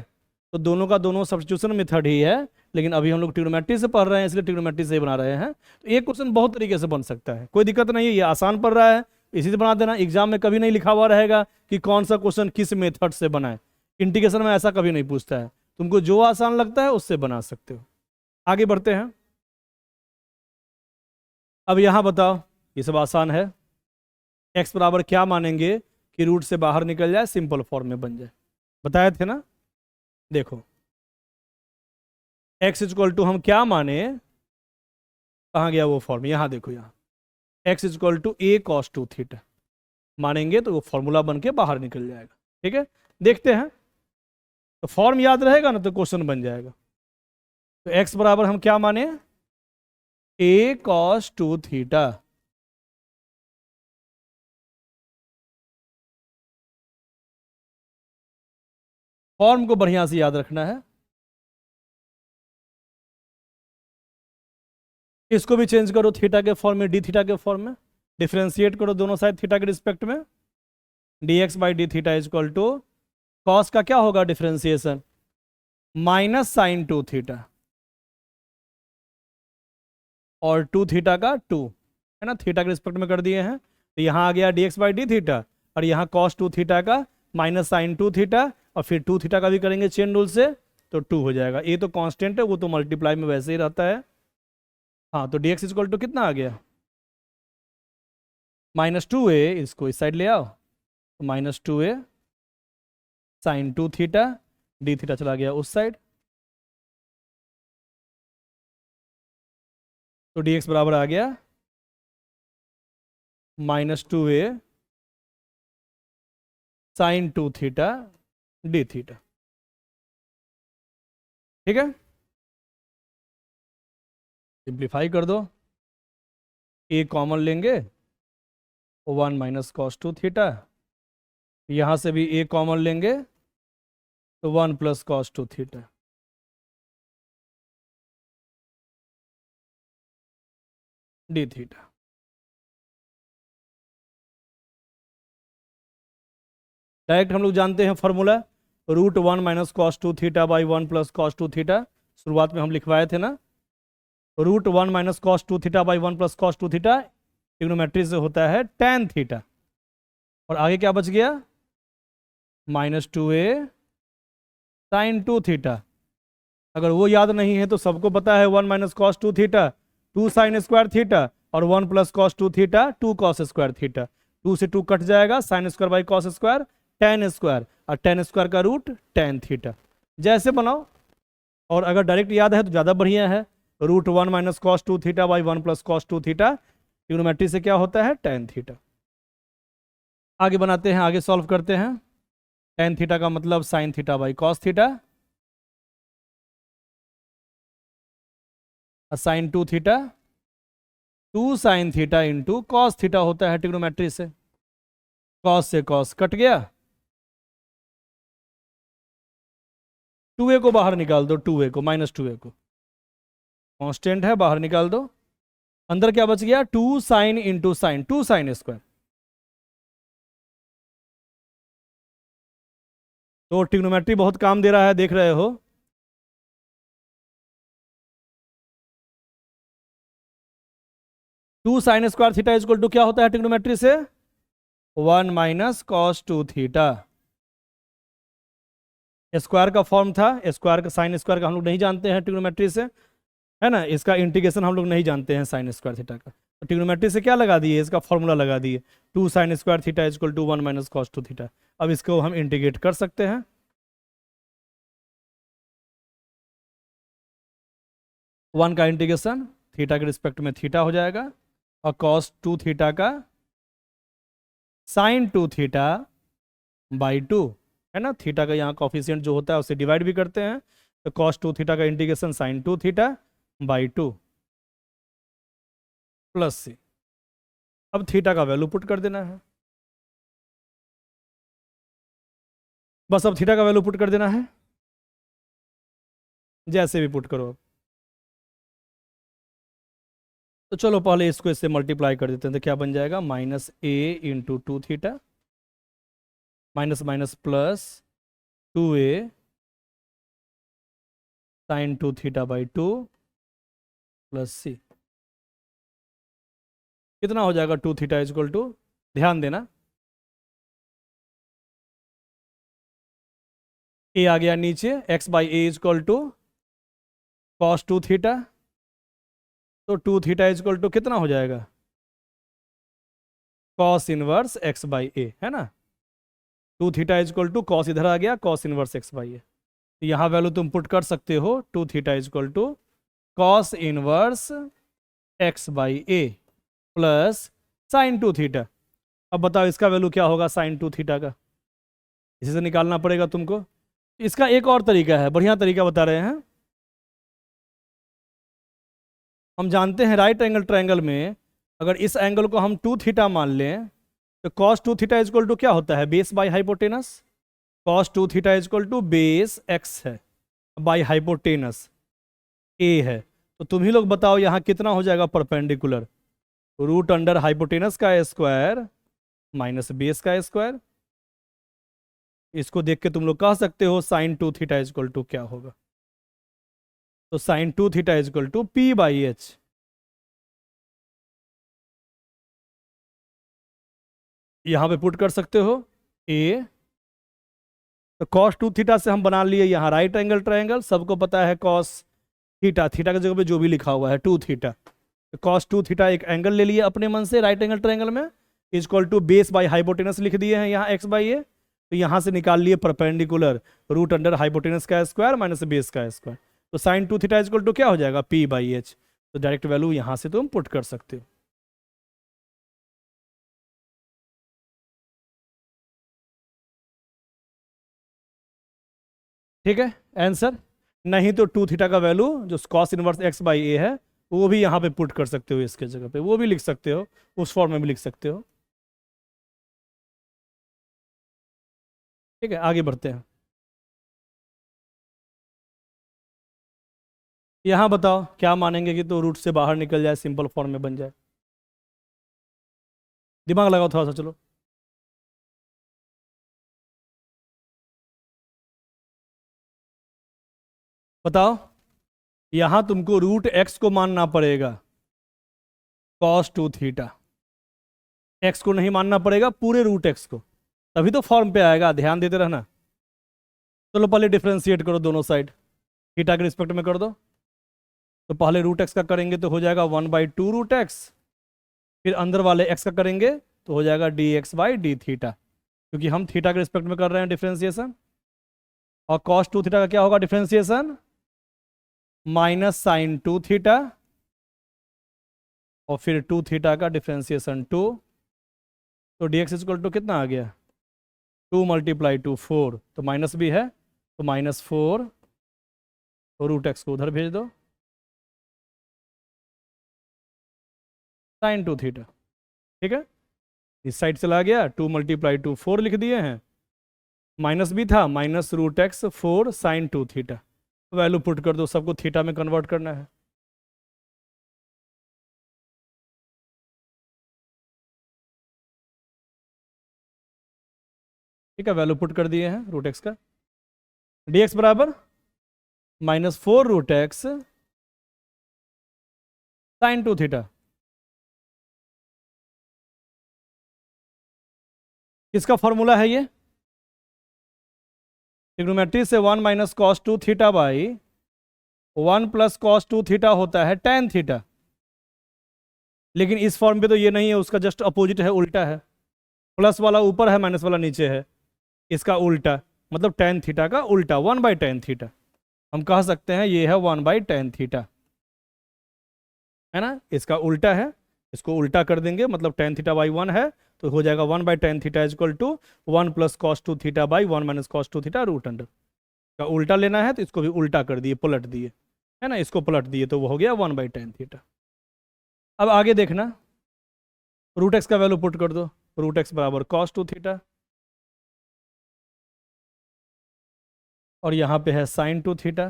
Speaker 1: तो दोनों का दोनों सब्स्टिट्यूशन मेथड ही है, लेकिन अभी हम लोग ट्रिग्नोमेट्री से पढ़ रहे हैं, इसलिए ट्रिग्नोमेट्री से ही बना रहे हैं। तो एक क्वेश्चन बहुत तरीके से बन सकता है, कोई दिक्कत नहीं है, ये आसान पड़ रहा है, इसी से बना देना। एग्जाम में कभी नहीं लिखा हुआ रहेगा कि कौन सा क्वेश्चन किस मेथड से बनाए, इंटीग्रेशन में ऐसा कभी नहीं पूछता है, तुमको जो आसान लगता है उससे बना सकते हो। आगे बढ़ते हैं। अब यहां बताओ, ये सब आसान है। एक्स बराबर क्या मानेंगे कि रूट से बाहर निकल जाए, सिंपल फॉर्म में बन जाए, बताए थे ना। देखो एक्स इक्वल टू हम क्या माने, कहाँ गया वो फॉर्म, यहाँ देखो, यहाँ x equal to a cos two theta मानेंगे तो वो फॉर्मूला बन के बाहर निकल जाएगा। ठीक है, देखते हैं, तो फॉर्म याद रहेगा ना तो क्वेश्चन बन जाएगा। तो एक्स बराबर हम क्या माने, ए कॉस टू थीटा, फॉर्म को बढ़िया से याद रखना है। इसको भी चेंज करो थीटा के फॉर्म में, डी थीटा के फॉर्म में, डिफ्रेंशिएट करो दोनों साइड थीटा के रिस्पेक्ट में। D x by D theta is equal to cos का क्या होगा differentiation, minus sine two theta, और टू थीटा का टू, है ना, थीटा के रिस्पेक्ट में कर दिए हैं, तो यहाँ आ गया D x by D theta, और यहाँ कॉस टू थीटा का माइनस साइन टू थीटा, और फिर टू थीटा का भी करेंगे चेन रूल से, तो टू हो जाएगा। ये तो कांस्टेंट है, वो तो मल्टीप्लाई में वैसे ही रहता है। हाँ, तो डी एक्स इक्वल टू कितना आ गया, माइनस टू ए, इसको इस साइड ले आओ, तो minus two a sine two theta, D theta चला गया उस साइड, तो डी एक्स बराबर आ गया minus two a sine two theta D theta. ठीक है, सिंप्लीफाई कर दो, ए कॉमन लेंगे, one minus cos two theta, यहाँ से भी ए कॉमन लेंगे तो one plus cos two theta, D theta. Direct हम लोग जानते हैं formula, root one minus cos two theta by one plus cos two theta, शुरुआत में हम लिखवाए थे ना, root one minus cos two theta by one plus cos two theta trigonometry से होता है tan थीटा, और आगे क्या बच गया, minus two a sine two theta. अगर वो याद नहीं है तो सबको पता है one minus cos two theta two sine square theta, और one plus cos two theta two cos square theta, two से टू कट जाएगा, sine square by cos square tan square, और tan स्क्वायर का रूट tan थीटा, जैसे बनाओ। और अगर डायरेक्ट याद है तो ज़्यादा बढ़िया है, root one minus cos two theta by one plus cos two theta trigonometry से क्या होता है tan थीटा। आगे बनाते हैं, आगे सॉल्व करते हैं। tan थीटा का मतलब sign theta by cos theta, sign two theta two sine theta into cos theta होता है ट्रिग्नोमेट्री से, कॉस से कॉस कट गया, टू ए को बाहर निकाल दो, टू ए को माइनस टू ए को, कांस्टेंट है बाहर निकाल दो, अंदर क्या बच गया, two sine into sine, two sine square, तो ट्रिग्नोमेट्री बहुत काम दे रहा है, देख रहे हो। Two sine square theta equal to क्या होता है ट्रिग्नोमेट्री से, one minus cos two theta, square का फॉर्म था, स्क्वायर का साइन स्क्वायर का हम लोग नहीं जानते हैं ट्रिग्नोमेट्री से, है ना, इसका इंटीग्रेशन हम लोग नहीं जानते हैं साइन स्क्वायर थीटा का, तो ट्रिग्नोमेट्री से क्या लगा दिए, इसका फॉर्मूला लगा दिए, two sine square theta equal to one minus cos two theta. अब इसको हम इंटीग्रेट कर सकते हैं, वन का इंटीग्रेशन थीटा के रिस्पेक्ट में थीटा हो जाएगा, और कॉस टू थीटा का sine two theta by two, है ना, थीटा का यहाँ कॉफिशिएंट जो होता है उसे डिवाइड भी करते हैं, तो कॉस टू थीटा का integration sine two theta by two plus c. अब थीटा का वैल्यू पुट कर देना है, बस अब थीटा का वैल्यू पुट कर देना है, जैसे भी पुट करो। तो चलो पहले इसको इससे मल्टीप्लाई कर देते हैं, तो क्या बन जाएगा, minus a into two theta, minus minus plus two a sine 2 theta by 2 plus c. कितना हो जाएगा 2 थीटा इजक्वल टू, ध्यान देना, ए आ गया नीचे, x by a is equal to cos 2 theta, तो 2 थीटा इजक्वल टू कितना हो जाएगा, cos inverse x by a, है ना। 2 थीटा इजक्वल टू कॉस इधर आ गया, cos inverse x by a. यहाँ वैल्यू तुम पुट कर सकते हो, 2 theta is equal to cos inverse x by a plus sine 2 theta. अब बताओ इसका वैल्यू क्या होगा साइन 2 थीटा का, इसी से निकालना पड़ेगा तुमको। इसका एक और तरीका है, बढ़िया तरीका बता रहे हैं। हम जानते हैं राइट एंगल ट्रायंगल में अगर इस एंगल को हम 2 थीटा मान लें तो कॉस 2 थीटा इजक्वल टू क्या होता है, base by hypotenuse. Cos 2 theta is equal to base x है बाई हाइपोटेनस ए है। तो तुम ही लोग बताओ यहाँ कितना हो जाएगा परपेंडिकुलर, रूट अंडर हाइपोटेनस का स्क्वायर माइनस बेस का स्क्वायर। इसको देख के तुम लोग कह सकते हो साइन 2 थीटा इजक्वल टू क्या होगा, तो sine 2 theta is equal to P by h. यहाँ पे पुट कर सकते हो ए, तो कॉस 2 थीटा से हम बना लिए यहाँ राइट एंगल ट्रायंगल, सबको पता है कॉस थीटा, थीटा की जगह पे जो भी लिखा हुआ है 2 थीटा, तो कॉस 2 थीटा एक एंगल ले लिए अपने मन से राइट एंगल ट्रायंगल में, equal to base by hypotenuse लिख दिए हैं यहाँ एक्स बाई ए। तो यहाँ से निकाल लिए परपेंडिकुलर, रूट अंडर हाइपोटेनस का स्क्वायर माइनस बेस का स्क्वायर। तो साइन 2 थीटा इजक्वल टू क्या हो जाएगा, पी बाई एच। तो डायरेक्ट वैल्यू यहाँ से तुम पुट कर सकते हो। ठीक है आंसर। नहीं तो 2 थीटा का वैल्यू जो cos inverse x by a है वो भी यहाँ पे पुट कर सकते हो, इसके जगह पे वो भी लिख सकते हो, उस फॉर्म में भी लिख सकते हो। ठीक है आगे बढ़ते हैं। यहाँ बताओ क्या मानेंगे कि तो रूट से बाहर निकल जाए, सिंपल फॉर्म में बन जाए। दिमाग लगाओ थोड़ा सा, चलो। बताओ, यहाँ तुमको रूट एक्स को मानना पड़ेगा कॉस 2 थीटा, एक्स को नहीं मानना पड़ेगा पूरे रूट एक्स को, तभी तो फॉर्म पे आएगा, ध्यान देते रहना। चलो पहले डिफ्रेंशिएट करो दोनों साइड, थीटा के रिस्पेक्ट में कर दो। तो पहले रूट एक्स का करेंगे तो हो जाएगा 1/2 रूट एक्स, फिर अंदर वाले एक्स का करेंगे तो हो जाएगा D x by D theta, क्योंकि हम थीटा के रिस्पेक्ट में कर रहे हैं डिफ्रेंसिएशन। और कॉस 2 थीटा का क्या होगा डिफ्रेंसिएशन, माइनस साइन 2 थीटा, और फिर 2 थीटा का डिफ्रेंसिएशन 2। तो डी एक्स इक्वल टू कितना आ गया, 2 मल्टीप्लाई 2 4, तो माइनस भी है तो -4, तो रूट एक्स को उधर भेज दो, साइन 2 थीटा। ठीक है, इस साइड चला गया, 2 मल्टीप्लाई 2 4 लिख दिए हैं, माइनस भी था, minus root x 4 sine 2 theta. Value put कर दो, सबको थीटा में कन्वर्ट करना है। ठीक है, वैल्यू पुट कर दिए हैं रूट एक्स का, डी एक्स बराबर -4 रूट एक्स साइन 2 थीटा। किसका फॉर्मूला है ये, ट्रिग्नोमेट्री से 1 minus cos 2 theta by 1 plus cos 2 theta होता है tan थीटा। लेकिन इस फॉर्म पे तो ये नहीं है, उसका जस्ट अपोजिट है, उल्टा है, प्लस वाला ऊपर है माइनस वाला नीचे है, इसका उल्टा, मतलब tan थीटा का उल्टा 1/tan थीटा। हम कह सकते हैं ये है 1/tan थीटा, है ना, इसका उल्टा है, इसको उल्टा कर देंगे मतलब tan थीटा बाई 1 है, तो हो जाएगा 1/tan theta is equal to 1 plus cos 2 theta by 1 minus cos 2 theta root under का उल्टा लेना है, तो इसको भी उल्टा कर दिए, पलट दिए, है ना, इसको पलट दिए तो वो हो गया 1/tan थीटा। अब आगे देखना, रूट एक्स का वैल्यू पुट कर दो, रूट एक्स बराबर कॉस 2 थीटा, और यहाँ पे है साइन 2 थीटा।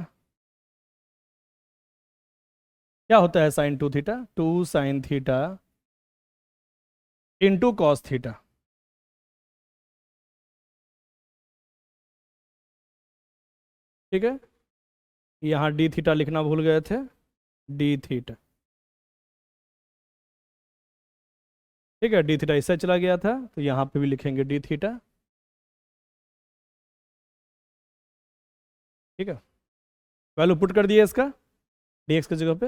Speaker 1: क्या होता है sine 2 theta, 2 sine theta into cos theta. ठीक है, यहाँ डी थीटा लिखना भूल गए थे, डी थीटा, ठीक है, डी थीटा इससे चला गया था, तो यहाँ पे भी लिखेंगे डी थीटा, ठीक है। वैल्यू पुट कर दिया इसका dx की जगह पे।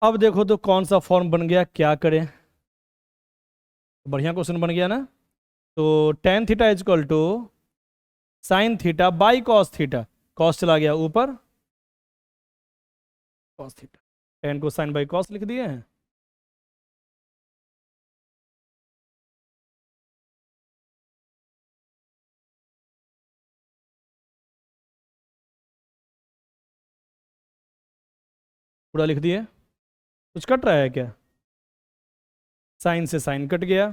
Speaker 1: अब देखो तो कौन सा फॉर्म बन गया, क्या करें, बढ़िया क्वेश्चन बन गया ना। तो tan theta is equal to sine theta by cos theta, cos चला गया ऊपर, कॉस थीटा, tan को साइन बाई कॉस लिख दिए हैं। पूरा लिख दिए, कुछ कट रहा है क्या, साइन से साइन कट गया,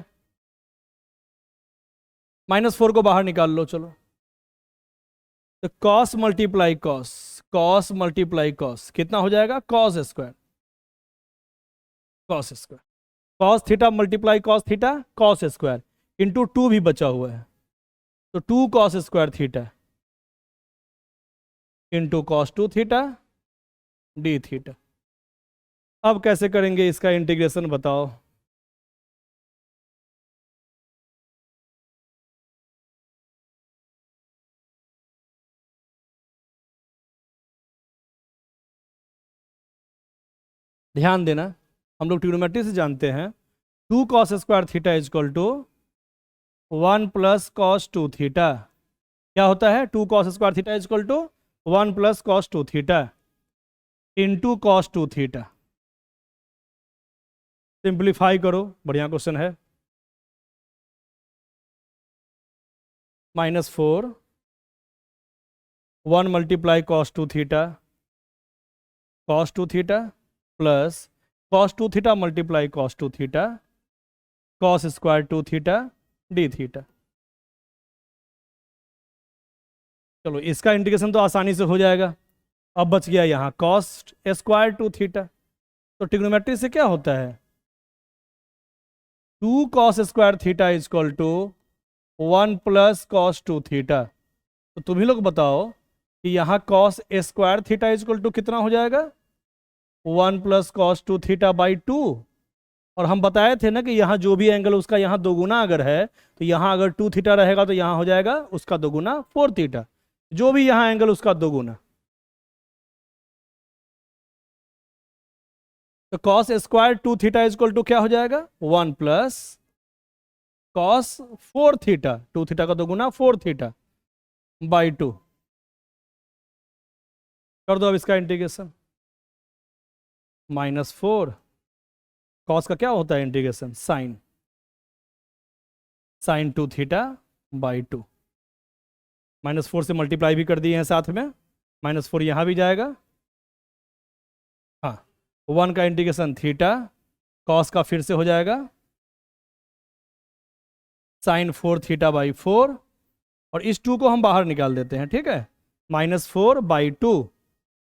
Speaker 1: -4 को बाहर निकाल लो, चलो। तो cos multiply cos, cos multiply cos कितना हो जाएगा, cos square, cos square, cos theta multiply cos theta, cos square into 2 भी बचा हुआ है, तो 2 cos square theta into cos 2 theta D theta. अब कैसे करेंगे इसका इंटीग्रेशन बताओ। ध्यान देना, हम लोग ट्रिग्नोमेट्री से जानते हैं 2 cos square theta is equal to 1 plus cos 2 theta. क्या होता है, 2 cos square theta is equal to 1 plus cos 2 theta into cos 2 theta. Simplify करो, बढ़िया क्वेश्चन है। -4 1 multiply cos 2 theta, cos 2 theta plus cos 2 theta multiply cos 2 theta, cos square 2 theta D theta. चलो इसका इंटीग्रेशन तो आसानी से हो जाएगा। अब बच गया यहाँ कॉस स्क्वायर 2 थीटा, तो ट्रिग्नोमेट्री से क्या होता है, 2 cos square theta is equal to 1 plus cos 2 theta. तो तुम ही लोग बताओ कि यहाँ cos square theta is equal to कितना हो जाएगा, 1 प्लस कॉस 2 थीटा बाई 2। और हम बताए थे ना कि यहाँ जो भी एंगल उसका यहाँ दोगुना अगर है, तो यहाँ अगर 2 थीटा रहेगा तो यहाँ हो जाएगा उसका दोगुना 4 थीटा, जो भी यहाँ एंगल उसका दोगुना। तो cos square 2 theta is equal to क्या हो जाएगा, 1 प्लस कॉस 4 थीटा, 2 थीटा का दोगुना 4 थीटा बाई 2। कर दो अब इसका इंटीग्रेशन, -4 कॉस का क्या होता है integration, sine, sine 2 theta by 2। -4 से मल्टीप्लाई भी कर दिए हैं साथ में, -4 यहाँ भी जाएगा। हाँ, 1 का इंटीग्रेशन थीटा, कॉस का फिर से हो जाएगा साइन 4 थीटा बाई 4, और इस 2 को हम बाहर निकाल देते हैं, ठीक है, -4 बाई 2,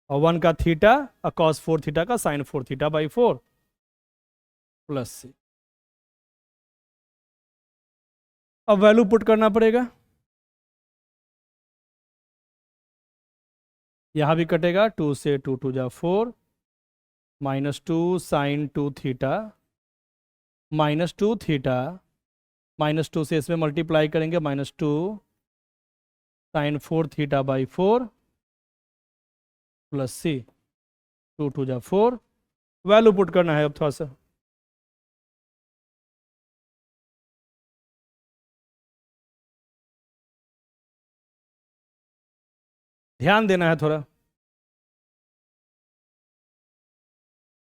Speaker 1: और 1 का थीटा और कॉस 4 थीटा का sign 4 theta by 4 plus c. अब वैल्यू पुट करना पड़ेगा, यहाँ भी कटेगा, 2 से 2 2 जा 4, -2 साइन 2 थीटा, -2 थीटा, -2 से इसमें मल्टीप्लाई करेंगे, -2 साइन 4 थीटा बाई 4 प्लस सी, 2 2 जा 4। वैल्यू पुट करना है अब थोड़ा सा, ध्यान देना है थोड़ा।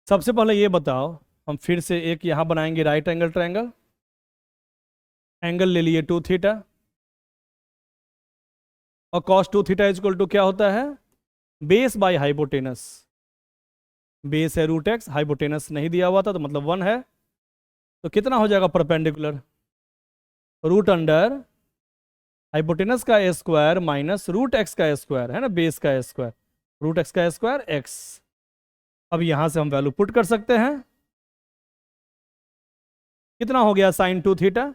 Speaker 1: सबसे पहले ये बताओ, हम फिर से एक यहाँ बनाएंगे राइट एंगल ट्रायंगल, एंगल ले लिए 2 थीटा, और कॉस 2 थीटा इजक्वल टू क्या होता है, बेस बाय हाइपोटेनस, बेस है √x, हाइपोटेनस नहीं दिया हुआ था तो मतलब 1 है, तो कितना हो जाएगा परपेंडिकुलर, रूट अंडर हाइपोटेनस का स्क्वायर माइनस √x का स्क्वायर, है ना, बेस का स्क्वायर, √x का स्क्वायर x। अब यहां से हम वैल्यू पुट कर सकते हैं, कितना हो गया sine 2 theta,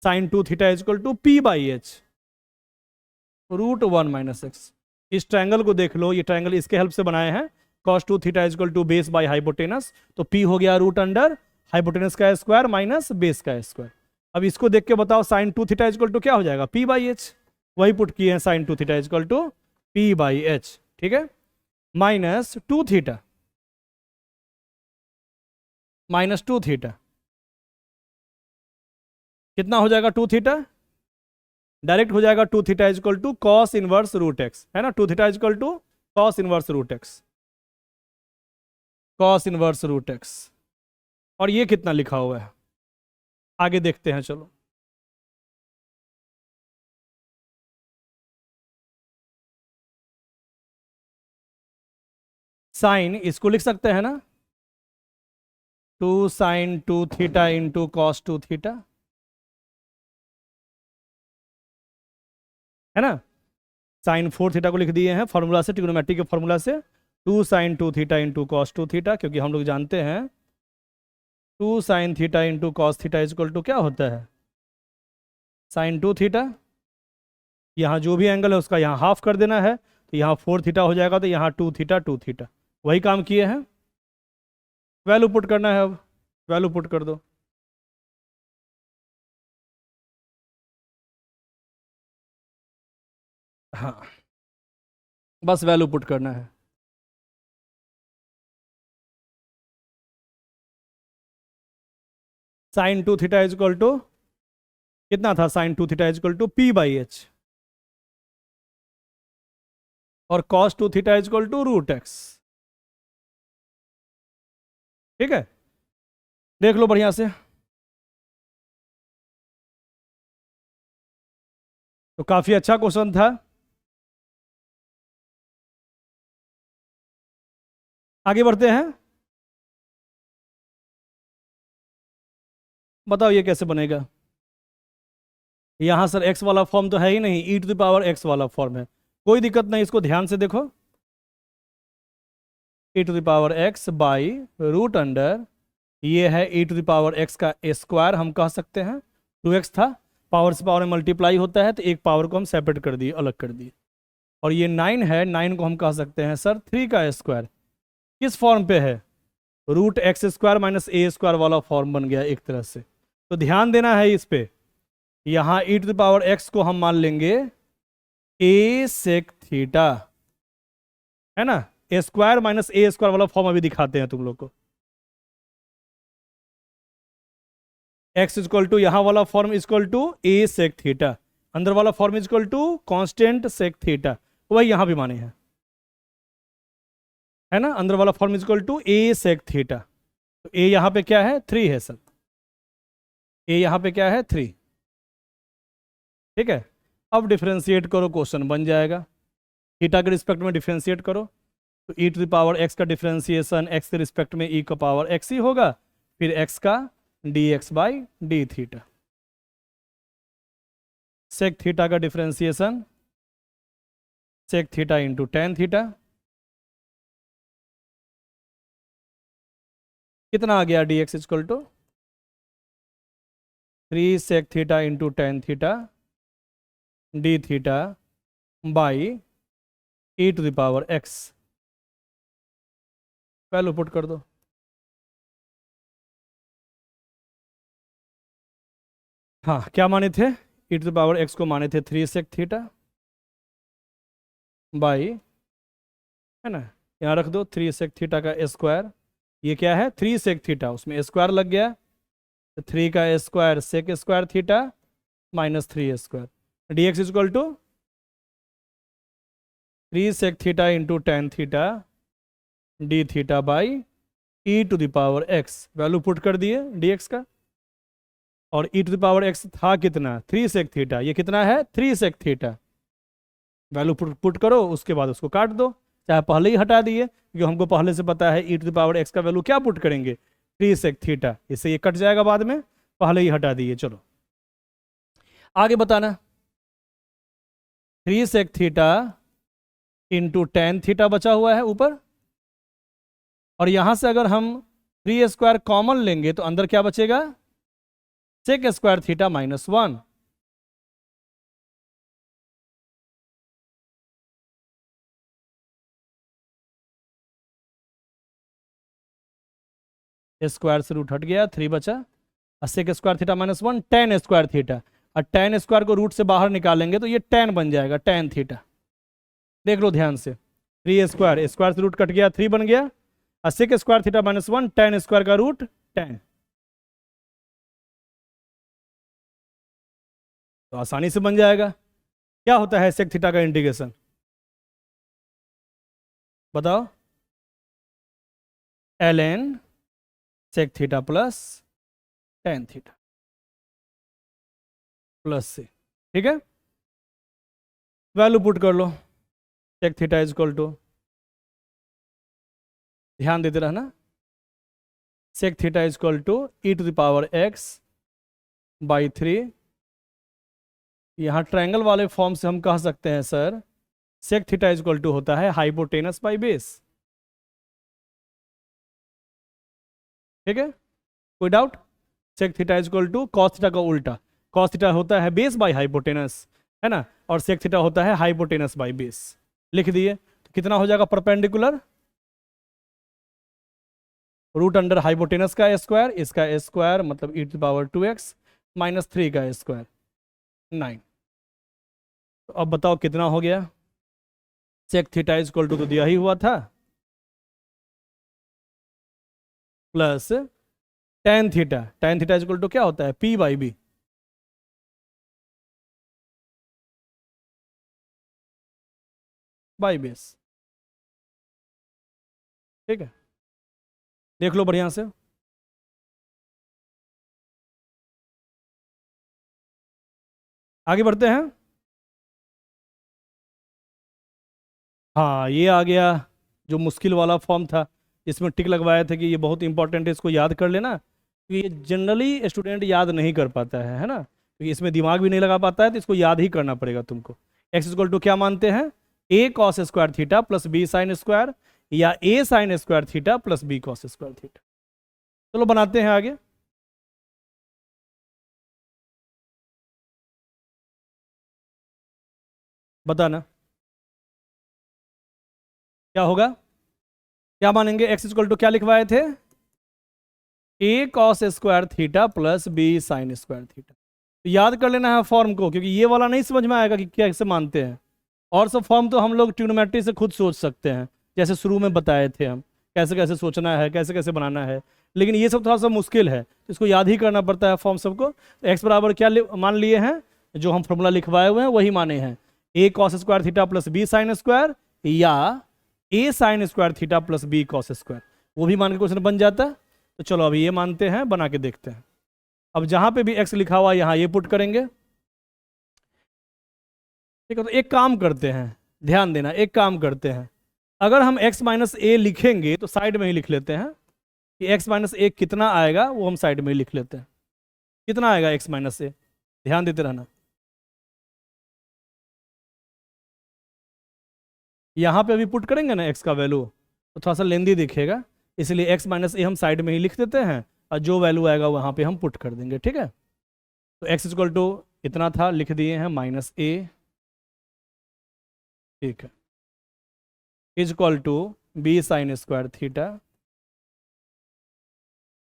Speaker 1: sine 2 theta is equal to p by h, √1 - x। इस ट्रायंगल को देख लो, ये ट्रायंगल इसके हेल्प से बनाए हैं, cos 2 theta is equal to base by hypotenuse, तो p हो गया रूट अंडर हाइपोटेनस का स्क्वायर माइनस बेस का स्क्वायर। अब इसको देख के बताओ sine 2 theta is equal to क्या हो जाएगा, p बाई एच, वही पुट किए हैं, sine 2 theta is equal to p by h, ठीक है, माइनस 2 थीटा, माइनस 2 थीटा कितना हो जाएगा, 2 थीटा डायरेक्ट हो जाएगा, 2 theta is equal to cos inverse root x, है ना, 2 theta is equal to cos inverse root x, cos inverse root x. और ये कितना लिखा हुआ है, आगे देखते हैं, चलो साइन इसको लिख सकते हैं ना, 2 sine 2 theta into cos 2 theta, है ना, साइन 4 थीटा को लिख दिए हैं फॉर्मूला से, ट्रिग्नोमेट्री के फॉर्मूला से, 2 sine 2 theta into cos 2 theta, क्योंकि हम लोग जानते हैं 2 sine theta into cos theta is equal to क्या होता है, साइन 2 थीटा, यहाँ जो भी एंगल है उसका यहाँ हाफ कर देना है, तो यहाँ 4 थीटा हो जाएगा, तो यहाँ 2 थीटा 2 थीटा, वही काम किए हैं। वैल्यू पुट करना है, अब वैल्यू पुट कर दो, हाँ बस वैल्यू पुट करना है। Sine 2 theta is equal to कितना था, sine 2 theta is equal to p by h, और cos 2 theta is equal to root x, ठीक है, देख लो बढ़िया से। तो काफी अच्छा क्वेश्चन था। आगे बढ़ते हैं, बताओ ये कैसे बनेगा। यहां सर x वाला फॉर्म तो है ही नहीं, e to the power x वाला फॉर्म है, कोई दिक्कत नहीं, इसको ध्यान से देखो, e to the power x by root under, ये है e to the power x का स्क्वायर, हम कह सकते हैं 2x था, पावर से पावर में मल्टीप्लाई होता है, तो एक पावर को हम सेपरेट कर दिए, अलग कर दिए, और ये 9 है, 9 को हम कह सकते हैं सर 3 का स्क्वायर, किस फॉर्म पे है, रूट एक्स स्क्वायर माइनस ए स्क्वायर वाला फॉर्म बन गया एक तरह से। तो ध्यान देना है इस पे, यहाँ e to the power x को हम मान लेंगे a सेक थीटा, है ना, ए स्क्वायर माइनस ए स्क्वायर वाला फॉर्म अभी दिखाते हैं तुम लोग को, x इक्वल टू यहाँ वाला form equal to a sec theta, अंदर वाला form equal to constant sec theta, वही यहाँ भी माने हैं, है ना, अंदर वाला form equal to a sec theta, तो a यहाँ पे क्या है 3 है सर, a यहाँ पे क्या है 3, ठीक है। अब डिफरेंशिएट करो, क्वेश्चन बन जाएगा, थीटा के रिस्पेक्ट में डिफरेंशिएट करो, तो e to the power x का डिफरेंशिएशन x के रिस्पेक्ट में e का पावर x ही होगा, फिर x का dx by D theta, sec theta का differentiation sec theta into tan theta, कितना आ गया, dx equal to 3 sec theta into tan theta D theta by e to the power x, value put कर दो, हाँ क्या माने थे, e to the power x को माने थे 3 सेक थीटा बाई, है ना, यहाँ रख दो 3 सेक थीटा का स्क्वायर, ये क्या है 3 सेक थीटा, उसमें स्क्वायर लग गया, तो 3 का square sec square theta minus 3 square, dx equal to 3 sec theta into tan theta D theta by e to the power x, value put कर दिए dx का, और e to the power x था कितना 3 सेक थीटा, ये कितना है 3 सेक थीटा, वैल्यू पुट करो, उसके बाद उसको काट दो, चाहे पहले ही हटा दिए, क्योंकि हमको पहले से पता है e to the power x का वैल्यू क्या पुट करेंगे 3 सेक थीटा, इससे ये कट जाएगा बाद में, पहले ही हटा दिए। चलो आगे बताना, 3 sec theta into tan theta बचा हुआ है ऊपर, और यहां से अगर हम 3 स्क्वायर कॉमन लेंगे तो अंदर क्या बचेगा, sec square theta minus 1, square से रूट हट गया, 3 बचा, और sec square theta minus 1 tan square theta, और tan स्क्वायर को रूट से बाहर निकालेंगे तो ये tan बन जाएगा, tan थीटा। देख लो ध्यान से, 3 स्क्वायर, स्क्वायर से रूट कट गया, 3 बन गया, और sec square theta minus 1 tan square का रूट tan। तो आसानी से बन जाएगा। क्या होता है सेक थीटा का इंटीग्रेशन, बताओ? ln sec theta plus tan theta plus c, ठीक है? वैल्यू पुट कर लो, sec theta is equal to, ध्यान देते रहना, sec theta is equal to e⁻x by 3। यहाँ ट्रायंगल वाले फॉर्म से हम कह सकते हैं sir sec theta is equal to होता है हाइपोटेनस बाई बेस। ठीक है, कोई doubt? Sec theta is equal to cos theta का उल्टा, कॉस थीटा होता है बेस बाई हाइपोटेनस, है ना, और सेक थीटा होता है हाइपोटेनस बाई बेस। लिख दिए, तो कितना हो जाएगा परपेंडिकुलर, रूट अंडर हाइपोटेनस का स्क्वायर, इसका स्क्वायर मतलब e⁻2x माइनस 3 का स्क्वायर 9। तो अब बताओ कितना हो गया? Sec theta is equal to तो दिया ही हुआ था, plus tan theta, tan theta is equal to क्या होता है p by b, by base. ठीक है, देख लो बढ़िया से। आगे बढ़ते हैं। हाँ, ये आ गया जो मुश्किल वाला फॉर्म था, इसमें टिक लगवाए थे कि ये बहुत इंपॉर्टेंट है, इसको याद कर लेना, क्योंकि ये जनरली स्टूडेंट याद नहीं कर पाता है ना, क्योंकि इसमें दिमाग भी नहीं लगा पाता है, तो इसको याद ही करना पड़ेगा तुमको। एक्स इक्वल टू क्या मानते हैं, a cos square theta plus b sine square, या a sign square theta plus b cos square theta. चलो बनाते हैं आगे। बताना क्या होगा, क्या मानेंगे? एक्स इक्वल टू क्या लिखवाए थे, a cos square theta plus b sine square theta. तो याद कर लेना है फॉर्म को, क्योंकि ये वाला नहीं समझ में आएगा कि कैसे मानते हैं। और सब फॉर्म तो हम लोग ट्रिग्नोमेट्री से खुद सोच सकते हैं, जैसे शुरू में बताए थे हम, कैसे कैसे सोचना है, कैसे कैसे बनाना है, लेकिन ये सब थोड़ा सा मुश्किल है, तो इसको याद ही करना पड़ता है फॉर्म सबको। तो एक्स बराबर क्या मान लिए हैं, जो हम फॉर्मूला लिखवाए हुए हैं वही माने हैं, a cos square theta plus b sine square, या a sign square theta plus b cos square, वो भी मान के क्वेश्चन बन जाता है। तो चलो अभी ये मानते हैं, बना के देखते हैं। अब जहां पे भी x लिखा हुआ है यहाँ ये पुट करेंगे। ठीक है, तो एक काम करते हैं, ध्यान देना, एक काम करते हैं, अगर हम x माइनस ए लिखेंगे तो साइड में ही लिख लेते हैं कि x माइनस ए कितना आएगा, वो हम साइड में ही लिख लेते हैं। कितना आएगा x माइनस ए, ध्यान देते रहना। यहाँ पे अभी पुट करेंगे ना x का वैल्यू, तो थोड़ा सा लेंदी दिखेगा, इसलिए x माइनस ए हम साइड में ही लिख देते हैं, और जो वैल्यू आएगा वहाँ पे हम पुट कर देंगे। ठीक है, तो x इक्वल टू इतना था, लिख दिए हैं माइनस ए, ठीक है, is equal to b sine square theta,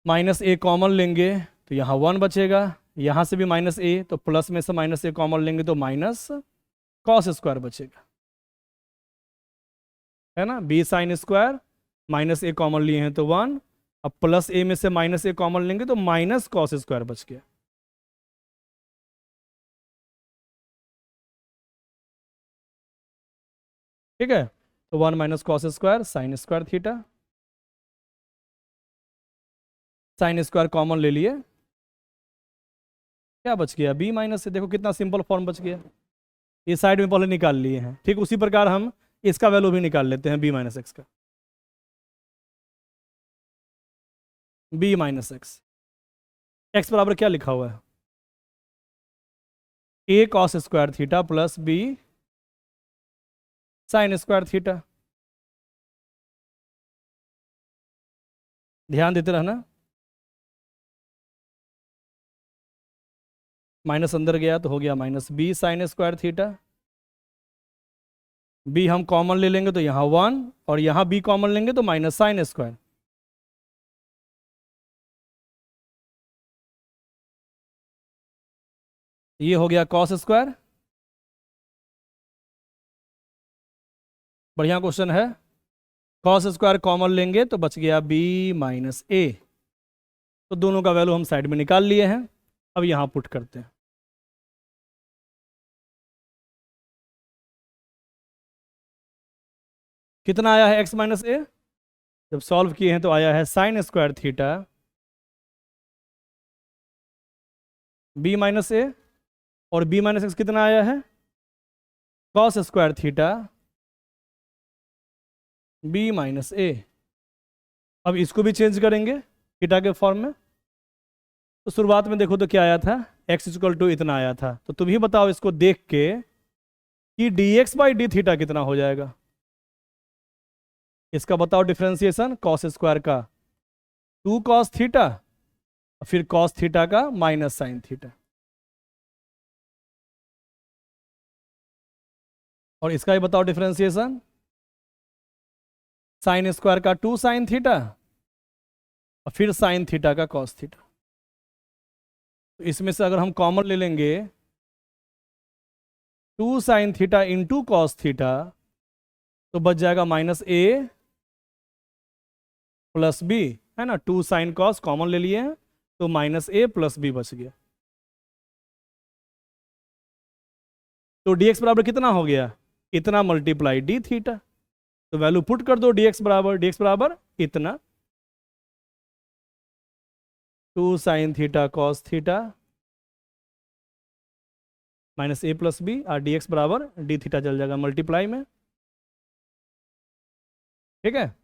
Speaker 1: minus a common लेंगे तो यहाँ 1 बचेगा, यहाँ से भी माइनस ए, तो प्लस में से माइनस ए कॉमन लेंगे तो माइनस कॉस स्क्वायर बचेगा, है ना, b sine square, minus a common लिए हैं तो 1, अब प्लस ए में से माइनस ए कॉमन लेंगे तो माइनस कॉस स्क्वायर बच गया। ठीक है, तो 1 minus cos square sine square theta, sine square common ले लिए, क्या बच गया, b माइनस से। देखो कितना सिंपल फॉर्म बच गया, ये साइड में पहले निकाल लिए हैं। ठीक उसी प्रकार हम इसका वैल्यू भी निकाल लेते हैं, b माइनस एक्स का, b माइनस एक्स, एक्स बराबर क्या लिखा हुआ है, a cos square theta plus b sine square theta. ध्यान देते रहना, माइनस अंदर गया तो हो गया minus b sine square theta, b हम कॉमन ले लेंगे तो यहाँ 1, और यहाँ b कॉमन लेंगे तो माइनस साइन स्क्वायर। ये हो गया कॉस स्क्वायर। बढ़िया क्वेश्चन है। कॉस स्क्वायर कॉमन लेंगे तो बच गया बी माइनस ए। तो दोनों का वैल्यू हम साइड में निकाल लिए हैं। अब यहाँ पुट करते हैं। कितना आया है एक्स माइनस ए? जब सॉल्व किए हैं तो आया है sine square theta b minus a, और बी माइनस एक्स कितना आया है? Cos square theta b minus a. अब इसको भी चेंज करेंगे थीटा के फॉर्म में। तो शुरुआत में देखो तो क्या आया था, एक्स इक्वल टू इतना आया था। तो तुम ही बताओ इसको देख के कि D x by D theta कितना हो जाएगा। इसका बताओ डिफ्रेंसिएशन कॉस स्क्वायर का 2 कॉस थीटा, फिर कॉस थीटा का माइनस साइन थीटा, और इसका ही बताओ डिफ्रेंसिएशन साइन स्क्वायर का 2 साइन थीटा, और फिर साइन थीटा का कॉस थीटा। तो इसमें से अगर हम कॉमन ले लेंगे 2 sine theta into cos theta, तो बच जाएगा माइनस ए प्लस बी, है ना। 2 साइन कॉस कॉमन ले लिए हैं तो माइनस ए प्लस बी बच गया। तो dx बराबर कितना हो गया? इतना मल्टीप्लाई डी थीटा। तो वैल्यू पुट कर दो, dx बराबर इतना 2 sine theta cos theta minus a plus b, और dx बराबर डी थीटा चल जाएगा मल्टीप्लाई में। ठीक है,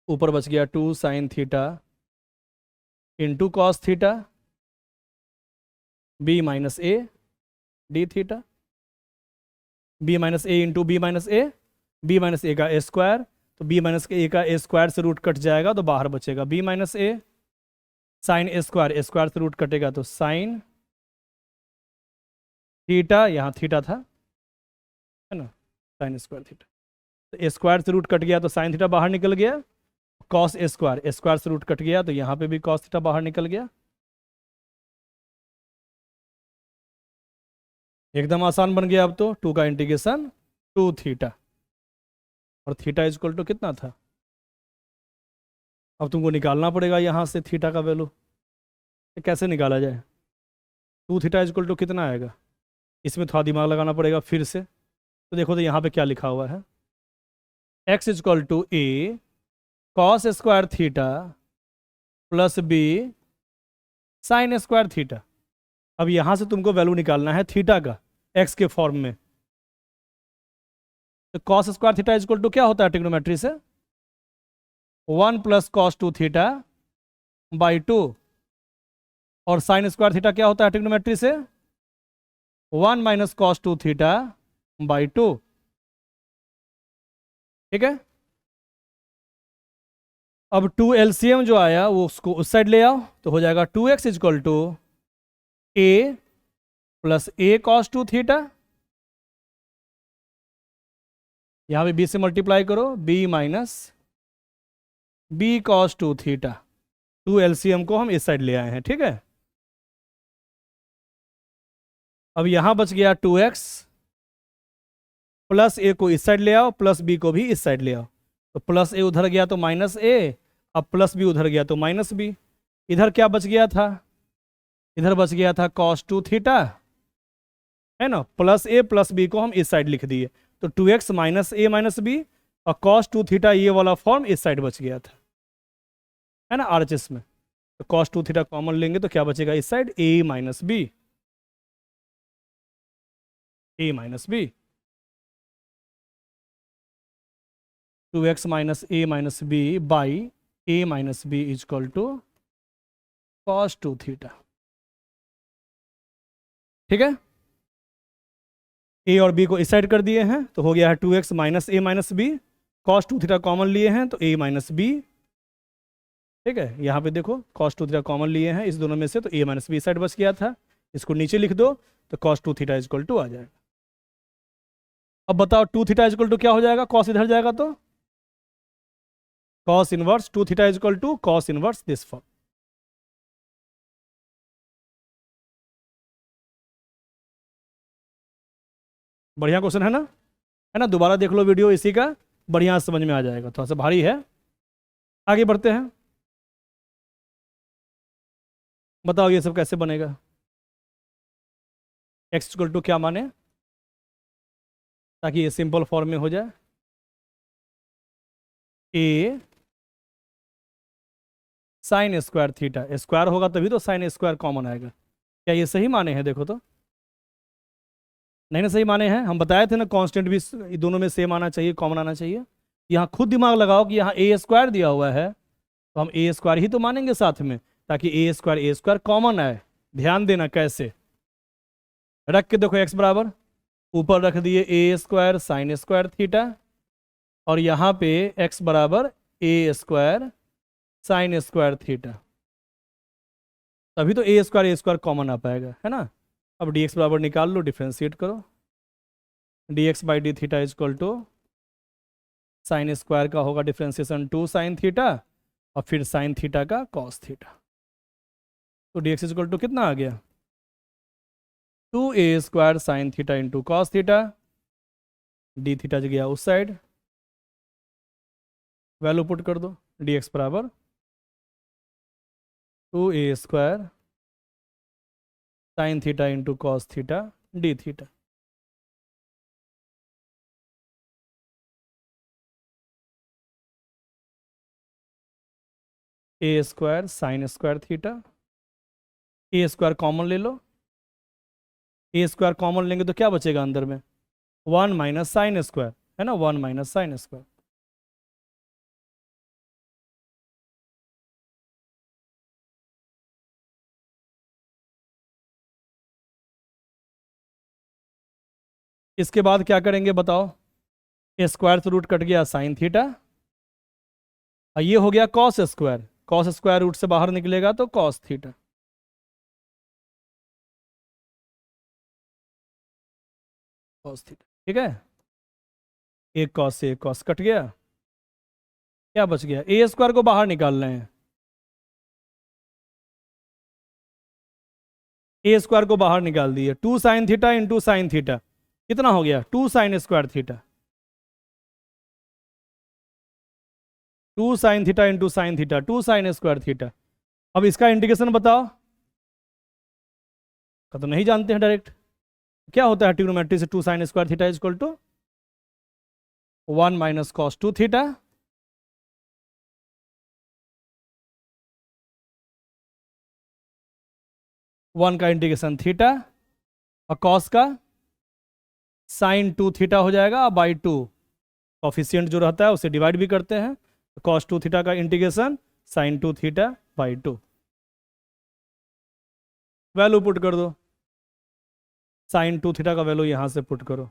Speaker 1: ऊपर बच गया 2 sine theta into cos theta b minus a d theta, b minus a into b minus a का ए स्क्वायर। तो बी माइनस ए का ए स्क्वायर से रूट कट जाएगा तो बाहर बचेगा b minus a sine a square से रूट कटेगा तो साइन थीटा, यहाँ थीटा था, है ना, साइन स्क्वायर थीटा। तो ए स्क्वायर से रूट कट गया तो साइन थीटा बाहर निकल गया, कॉस ए स्क्वायर से रूट कट गया तो यहाँ पे भी कॉस थीटा बाहर निकल गया। एकदम आसान बन गया अब तो। 2 का इंटीग्रेशन 2 थीटा, और थीटा इज इक्वल टू कितना था? अब तुमको निकालना पड़ेगा यहाँ से थीटा का वैल्यू। कैसे निकाला जाए? 2 थीटा इज इक्वल टू कितना आएगा? इसमें थोड़ा दिमाग लगाना पड़ेगा फिर से। तो देखो तो यहाँ पे क्या लिखा हुआ है, x is equal to a cos square theta plus b sign square theta. अब यहाँ से तुमको वैल्यू निकालना है थीटा का एक्स के फॉर्म में। तो cos square theta is equal to क्या होता है ट्रिग्नोमेट्री से? 1 प्लस कॉस 2 थीटा बाई 2, और साइन स्क्वायर थीटा क्या होता है ट्रिग्नोमेट्री से? 1 माइनस कॉस 2 थीटा बाई 2। ठीक है, अब 2 एलसीएम जो आया वो उसको उस साइड ले आओ तो हो जाएगा 2x is equal to a plus a cos 2 theta, यहाँ पे b से मल्टीप्लाई करो, b minus b cos 2 theta. 2 LCM को हम इस साइड ले आए हैं। ठीक है, अब यहाँ बच गया 2x प्लस ए को इस साइड ले आओ, प्लस बी को भी इस साइड ले आओ। तो प्लस ए उधर गया तो माइनस ए, अब प्लस बी उधर गया तो माइनस बी। इधर क्या बच गया था? इधर बच गया था कॉस 2 थीटा, है ना, प्लस ए प्लस बी को हम इस साइड लिख दिए। तो 2x माइनस ए माइनस बी, और कॉस 2 थीटा ये वाला फॉर्म इस साइड बच गया था, है ना, आरएचएस में। तो कॉस 2 थीटा कॉमन लेंगे तो क्या बचेगा इस side? A minus b, a minus b. 2x minus b by a minus b is equal to cos 2 theta. ठीक है, ए और बी को इस साइड कर दिए हैं तो हो गया है 2x minus a b, cos 2 theta common लिए हैं तो ए माइनस बी। ठीक है, यहाँ पे देखो कॉस 2 थीटा कॉमन लिए हैं इस दोनों में से, तो ए माइनस बी साइड बच गया था। इसको नीचे लिख दो तो cos 2 theta is equal to आ जाएगा। अब बताओ 2 थीटा इज इक्वल टू क्या हो जाएगा? कॉस इधर जाएगा तो cos inverse 2 theta is equal to cos inverse this form. बढ़िया क्वेश्चन है ना, है ना। दोबारा देख लो वीडियो इसी का, बढ़िया समझ में आ जाएगा। थोड़ा सा भारी है। आगे बढ़ते हैं। बताओ ये सब कैसे बनेगा। एक्स इक्वल टू क्या माने, ताकि ये सिंपल फॉर्म में हो जाए। ए साइन स्क्वायर थीटा, स्क्वायर होगा तभी तो साइन स्क्वायर कॉमन आएगा। क्या ये सही माने हैं, देखो तो। नहीं ना, सही माने हैं। हम बताए थे ना, कांस्टेंट भी दोनों में सेम आना चाहिए, कॉमन आना चाहिए। यहाँ खुद दिमाग लगाओ कि यहाँ ए स्क्वायर दिया हुआ है, तो हम ए स्क्वायर ही तो मानेंगे साथ में, ताकि ए स्क्वायर कॉमन आए। ध्यान देना कैसे। रख के देखो एक्स बराबर, ऊपर रख दिए ए स्क्वायर साइन स्क्वायर थीटा, और यहाँ पे एक्स बराबर ए स्क्वायर साइन स्क्वायर थीटा। तभी तो ए स्क्वायर कॉमन आ पाएगा, है ना। अब डी एक्स बराबर निकाल लो, डिफ्रेंशिएट करो। D x by D theta is equal to sine square का होगा डिफ्रेंसिएशन 2 साइन थीटा, और फिर साइन थीटा का कॉस थीटा। तो d x is equal to कितना आ गया, 2a square sine theta into cos theta. D theta जो गया उस साइड, वैल्यू पुट कर दो। डी एक्स बराबर 2a square sine theta into cos theta D theta. A square sine square theta, a square common ले लो। ए स्क्वायर कॉमन लेंगे तो क्या बचेगा अंदर में, 1 माइनस साइन स्क्वायर, है ना, 1 माइनस साइन स्क्वायर। इसके बाद क्या करेंगे बताओ। ए स्क्वायर से रूट कट गया साइन थीटा, और ये हो गया cos square, cos square root से बाहर निकलेगा तो कॉस थीटा। कॉस थीटा, ठीक है। एक कॉस से एक कॉस कट गया, क्या बच गया, ए स्क्वायर को बाहर निकाल रहे हैं। ए स्क्वायर को बाहर निकाल दिए, 2 sine theta into sine theta कितना हो गया, 2 sine square theta. 2 sine theta into sine theta 2 sine square theta. अब इसका इंटीग्रेशन बताओ। का तो नहीं जानते हैं डायरेक्ट। क्या होता है ट्रिग्नोमेट्री से, 2 sine square theta is equal to 1 minus cos 2 theta, one का इंटीग्रेशन थीटा, और कॉस का साइन 2 थीटा हो जाएगा बाई 2। कॉफिशियंट जो रहता है उसे डिवाइड भी करते हैं, तो कॉस 2 थीटा का integration sine 2 theta by 2। Value put कर दो, साइन 2 थीटा का वैल्यू यहां से पुट करो,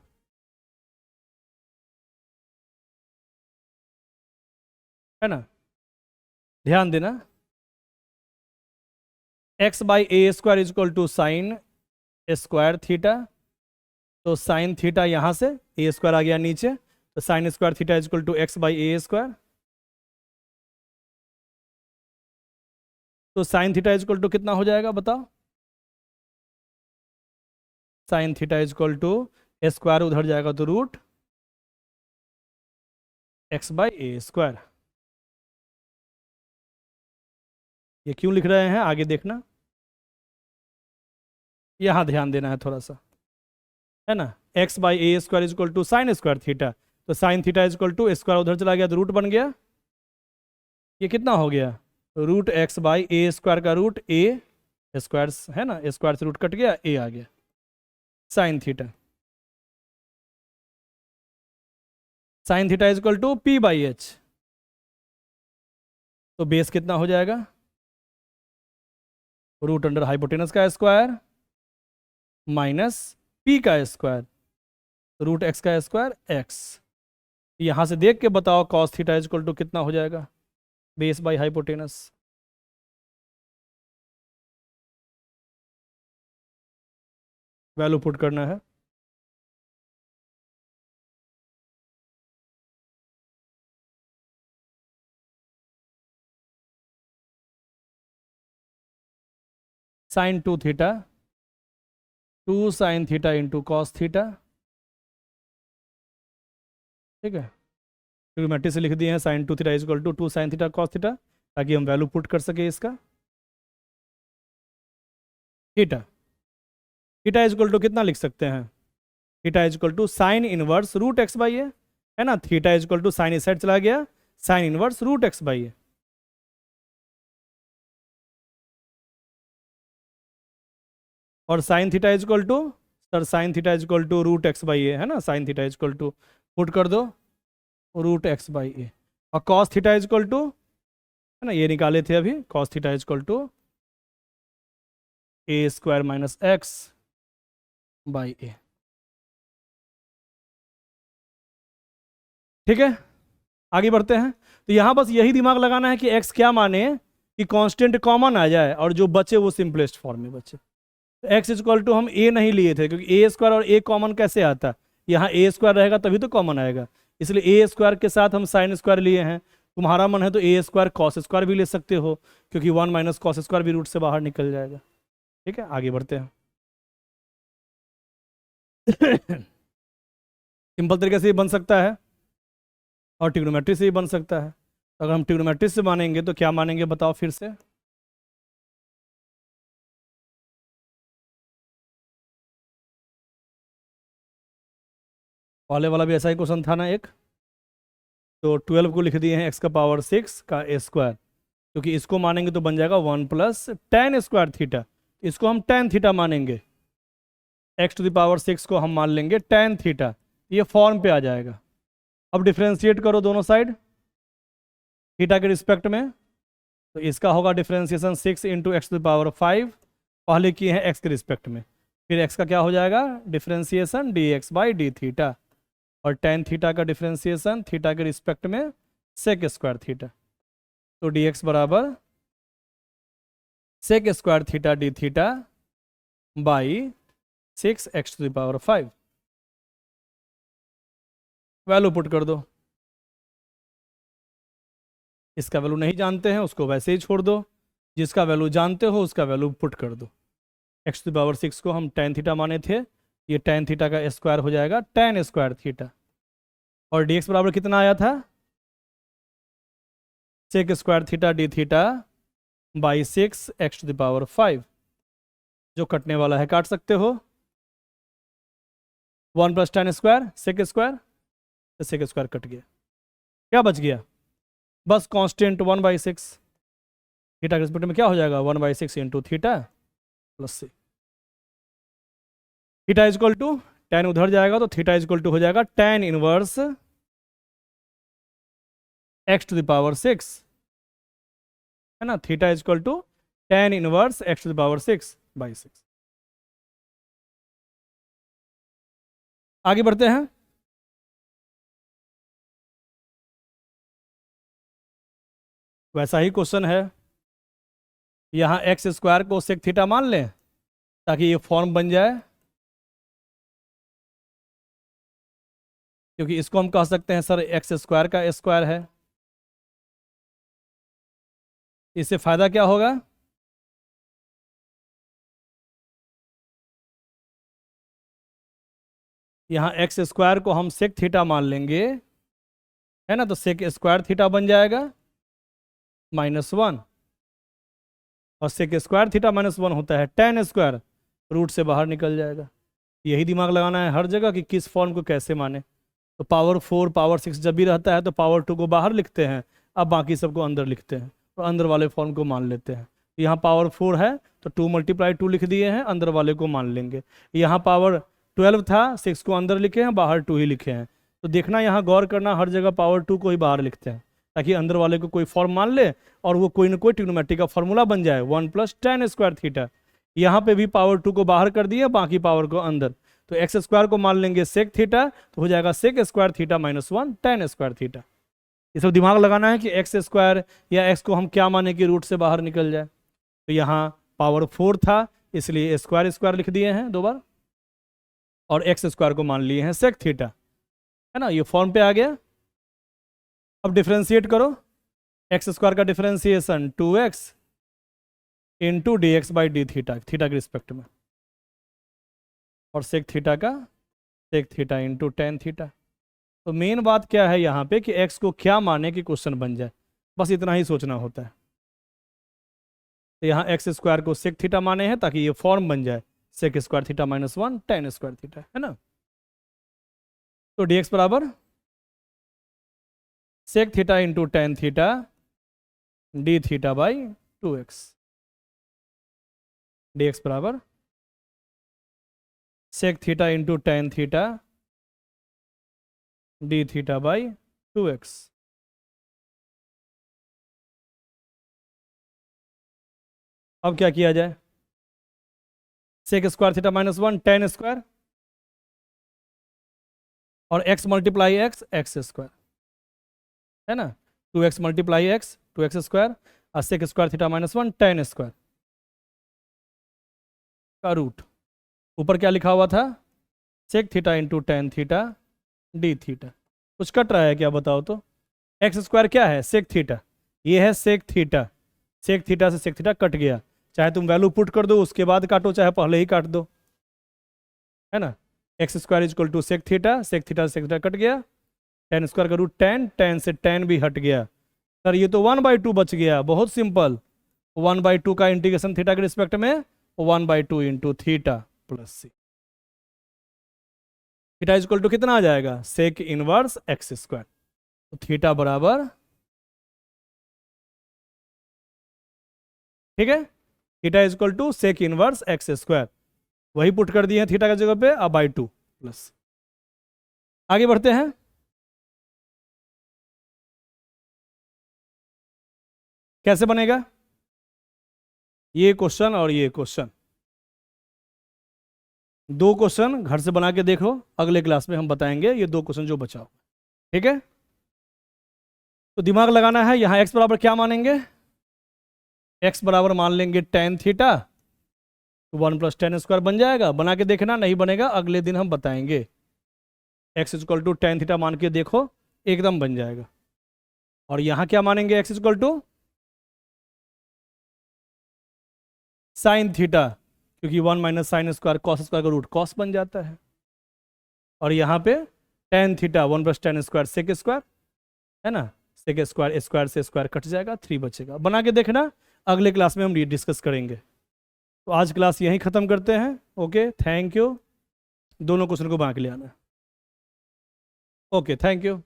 Speaker 1: है ना। ध्यान देना, x by a square is equal to sine square theta, तो साइन थीटा यहां से ए स्क्वायर आ गया नीचे, तो sine square theta is equal to x by a square. तो sine theta is equal to कितना हो जाएगा बताओ, sine theta is equal to square उधर जाएगा तो root x by a square. ये क्यों लिख रहे हैं आगे देखना, यहाँ ध्यान देना है थोड़ा सा, है ना। X by a square is equal to sine square theta, तो sine theta is equal to square उधर चला गया तो रूट बन गया। ये कितना हो गया, root x by a square का रूट ए स्क्वायर, है ना, स्क्वायर से रूट कट गया, ए आ गया sine theta. Sine theta is equal to P by H, तो बेस कितना हो जाएगा, रूट अंडर हाइपोटेनस का स्क्वायर माइनस पी का स्क्वायर, रूट एक्स का स्क्वायर एक्स। यहां से देख के बताओ cos theta is equal to कितना हो जाएगा, base by hypotenuse. Value put करना है, sine 2 theta 2 sine theta into cos theta ठीक है, ट्रिग्नोमेट्री से लिख दिए हैं sine 2 theta equal to 2 sine theta cos theta, ताकि हम वैल्यू पुट कर सके इसका। थीटा थीटा इक्वल टू कितना लिख सकते हैं, theta equal to sine inverse root x by a, है ना। थीटा इक्वल टू साइन इस साइड चला गया, sine inverse root x by a. और sine theta equal to, sir sine theta equal to root x by a, है ना। Sine theta equal to put कर दो रूट एक्स बाई ए। और कॉस थीटा इक्वल टू, है ना, ये निकाले थे अभी, cos theta equal to a square minus x by a. ठीक है, आगे बढ़ते हैं। तो यहाँ बस यही दिमाग लगाना है कि x क्या माने कि कांस्टेंट कॉमन आ जाए और जो बचे वो सिंपलेस्ट फॉर्म में बचे। तो x इक्वल टू हम a नहीं लिए थे, क्योंकि ए स्क्वायर और a कॉमन कैसे आता, यहाँ a स्क्वायर रहेगा तभी तो कॉमन आएगा, इसलिए a स्क्वायर के साथ हम साइन स्क्वायर लिए हैं। तुम्हारा मन है तो a स्क्वायर कॉस स्क्वायर भी ले सकते हो, क्योंकि 1 माइनस कॉस स्क्वायर भी रूट से बाहर निकल जाएगा। ठीक है, आगे बढ़ते हैं। सिंपल तरीके से ये बन सकता है और ट्रिग्नोमेट्री से ही बन सकता है। अगर हम ट्रिग्नोमेट्री से मानेंगे तो क्या मानेंगे बताओ फिर से। पहले वाला भी ऐसा ही क्वेश्चन था ना एक, तो 12 को लिख दिए हैं x का पावर 6 का ए स्क्वायर, क्योंकि इसको मानेंगे तो बन जाएगा 1 प्लस टेन स्क्वायर थीटा, इसको हम टेन थीटा मानेंगे, x टू द पावर 6 को हम मान लेंगे टेन थीटा, ये फॉर्म पे आ जाएगा। अब डिफ्रेंशिएट करो दोनों साइड थीटा के रिस्पेक्ट में, तो इसका होगा differentiation 6 into X to the power 5, पहले किए हैं x के रिस्पेक्ट में, फिर x का क्या हो जाएगा differentiation dx by D theta, और टेन थीटा का डिफ्रेंशिएशन थीटा के रिस्पेक्ट में सेक स्क्वायर थीटा, तो dx बराबर sec square theta D theta by 6 X to the power 5। Value put कर दो, इसका वैल्यू नहीं जानते हैं उसको वैसे ही छोड़ दो, जिसका वैल्यू जानते हो उसका वैल्यू पुट कर दो। एक्स टू द पावर 6 को हम टेन थीटा माने थे, ये टेन थीटा का स्क्वायर हो जाएगा टेन स्क्वायर थीटा, और dx बराबर कितना आया था sec square theta D theta by 6 X to the power 5, जो कटने वाला है काट सकते हो। 1 plus tan square sec square, तो सेक स्क्वायर कट गया, क्या बच गया बस कांस्टेंट 1/6, थीटा के रिस्पेक्ट में क्या हो जाएगा 1/6 into theta plus C, theta is equal to tan उधर जाएगा तो थीटा इजक्वल टू हो जाएगा tan inverse X to the power 6, है ना। Theta is equal to tan inverse X to the power 6/6। आगे बढ़ते हैं। वैसा ही क्वेश्चन है, यहाँ एक्स स्क्वायर को सेक थीटा मान लें ताकि ये फॉर्म बन जाए, क्योंकि इसको हम कह सकते हैं सर एक्स स्क्वायर का स्क्वायर है। इससे फायदा क्या होगा, यहाँ एक्स स्क्वायर को हम सेक थीटा मान लेंगे, है ना, तो सेक स्क्वायर थीटा बन जाएगा -1, और सेक स्क्वायर थीटा -1 होता है टेन स्क्वायर, रूट से बाहर निकल जाएगा। यही दिमाग लगाना है हर जगह कि किस फॉर्म को कैसे माने। तो पावर 4 पावर 6 जब भी रहता है तो पावर 2 को बाहर लिखते हैं, अब बाकी सबको अंदर लिखते हैं, तो अंदर वाले फॉर्म को मान लेते हैं। यहाँ पावर 4 है तो 2 × 2 लिख दिए हैं, अंदर वाले को मान लेंगे। यहाँ पावर 12 था, 6 को अंदर लिखे हैं, बाहर 2 ही लिखे हैं। तो देखना यहाँ गौर करना, हर जगह पावर 2 को ही बाहर लिखते हैं ताकि अंदर वाले को कोई फॉर्म मान ले और वो कोई ना कोई ट्रिग्नोमेट्री का फॉर्मूला बन जाए 1 प्लस टेन स्क्वायर थीटा। यहाँ पे भी पावर 2 को बाहर कर दिया, बाकी पावर को अंदर, तो एक्स स्क्वायर को मान लेंगे सेक थीटा, तो हो जाएगा sec square theta -1 tan square theta. ये सब दिमाग लगाना है कि एक्स स्क्वायर या एक्स को हम क्या माने कि रूट से बाहर निकल जाए। तो यहाँ पावर 4 था इसलिए स्क्वायर स्क्वायर लिख दिए हैं 2 बार, और एक्स स्क्वायर को मान लिए हैं सेक थीटा, है ना, ये फॉर्म पे आ गया। अब डिफ्रेंशिएट करो, एक्स स्क्वायर का differentiation 2x into D x by D theta, theta के रिस्पेक्ट में, और सेक थीटा का sec theta into tan theta. तो मेन बात क्या है यहाँ पे कि x को क्या माने कि क्वेश्चन बन जाए, बस इतना ही सोचना होता है। तो यहाँ एक्स स्क्वायर को सेक थीटा माने हैं ताकि ये फॉर्म बन जाए sec square theta minus 1 tan square theta, है ना। तो dx बराबर sec theta into tan theta D theta by 2x। dx बराबर sec theta into tan theta D theta by 2x। अब क्या किया जाए, sec square theta minus 1 tan square और x मल्टीप्लाई एक्स स्क्वायर, है ना। 2x multiply x 2x square और sec square theta minus 1 tan square का रूट। ऊपर क्या लिखा हुआ था, sec theta into tan theta D theta. कुछ कट रहा है क्या बताओ तो। एक्स स्क्वायर क्या है, सेक थीटा, ये है सेक थीटा। सेक थीटा से सेक थीटा कट गया, चाहे तुम वैल्यू पुट कर दो उसके बाद काटो, चाहे पहले ही काट दो, है ना। X square is equal to sec theta से सेक थीटा कट गया, टेन स्क्वायर का रूट टेन, टेन से टेन भी हट गया। सर ये तो 1/2 बच गया, बहुत सिंपल। 1/2 का इंटीग्रेशन थीटा के रिस्पेक्ट में 1/2 into theta plus C. Theta is equal to कितना आ जाएगा, सेक इनवर्स एक्स स्क्वायर। तो थीटा बराबर, ठीक है, theta is equal to sec inverse X square, वही पुट कर दिए हैं थीटा की जगह पे, अब बाई 2 प्लस। आगे बढ़ते हैं। कैसे बनेगा ये क्वेश्चन और ये क्वेश्चन, दो क्वेश्चन घर से बना के देखो, अगले क्लास में हम बताएंगे ये दो क्वेश्चन जो बचाओ, ठीक है। तो दिमाग लगाना है, यहां x बराबर क्या मानेंगे, x बराबर मान लेंगे टेन थीटा, तो 1 प्लस टेन स्क्वायर बन जाएगा। बना के देखना, नहीं बनेगा अगले दिन हम बताएंगे। x is equal to tan theta मान के देखो, एकदम बन जाएगा। और यहां क्या मानेंगे, x is equal to sine theta, क्योंकि 1 minus sine square cos square का रूट कॉस बन जाता है। और यहाँ पे tan theta 1 plus tan square sec square, है ना, सेक स्क्वायर स्क्वायर से स्क्वायर कट जाएगा, 3 बचेगा। बना के देखना, अगले क्लास में हम डिस्कस करेंगे। तो आज क्लास यहीं ख़त्म करते हैं। Okay, thank you. दोनों क्वेश्चन को बना के ले आना। Okay, thank you.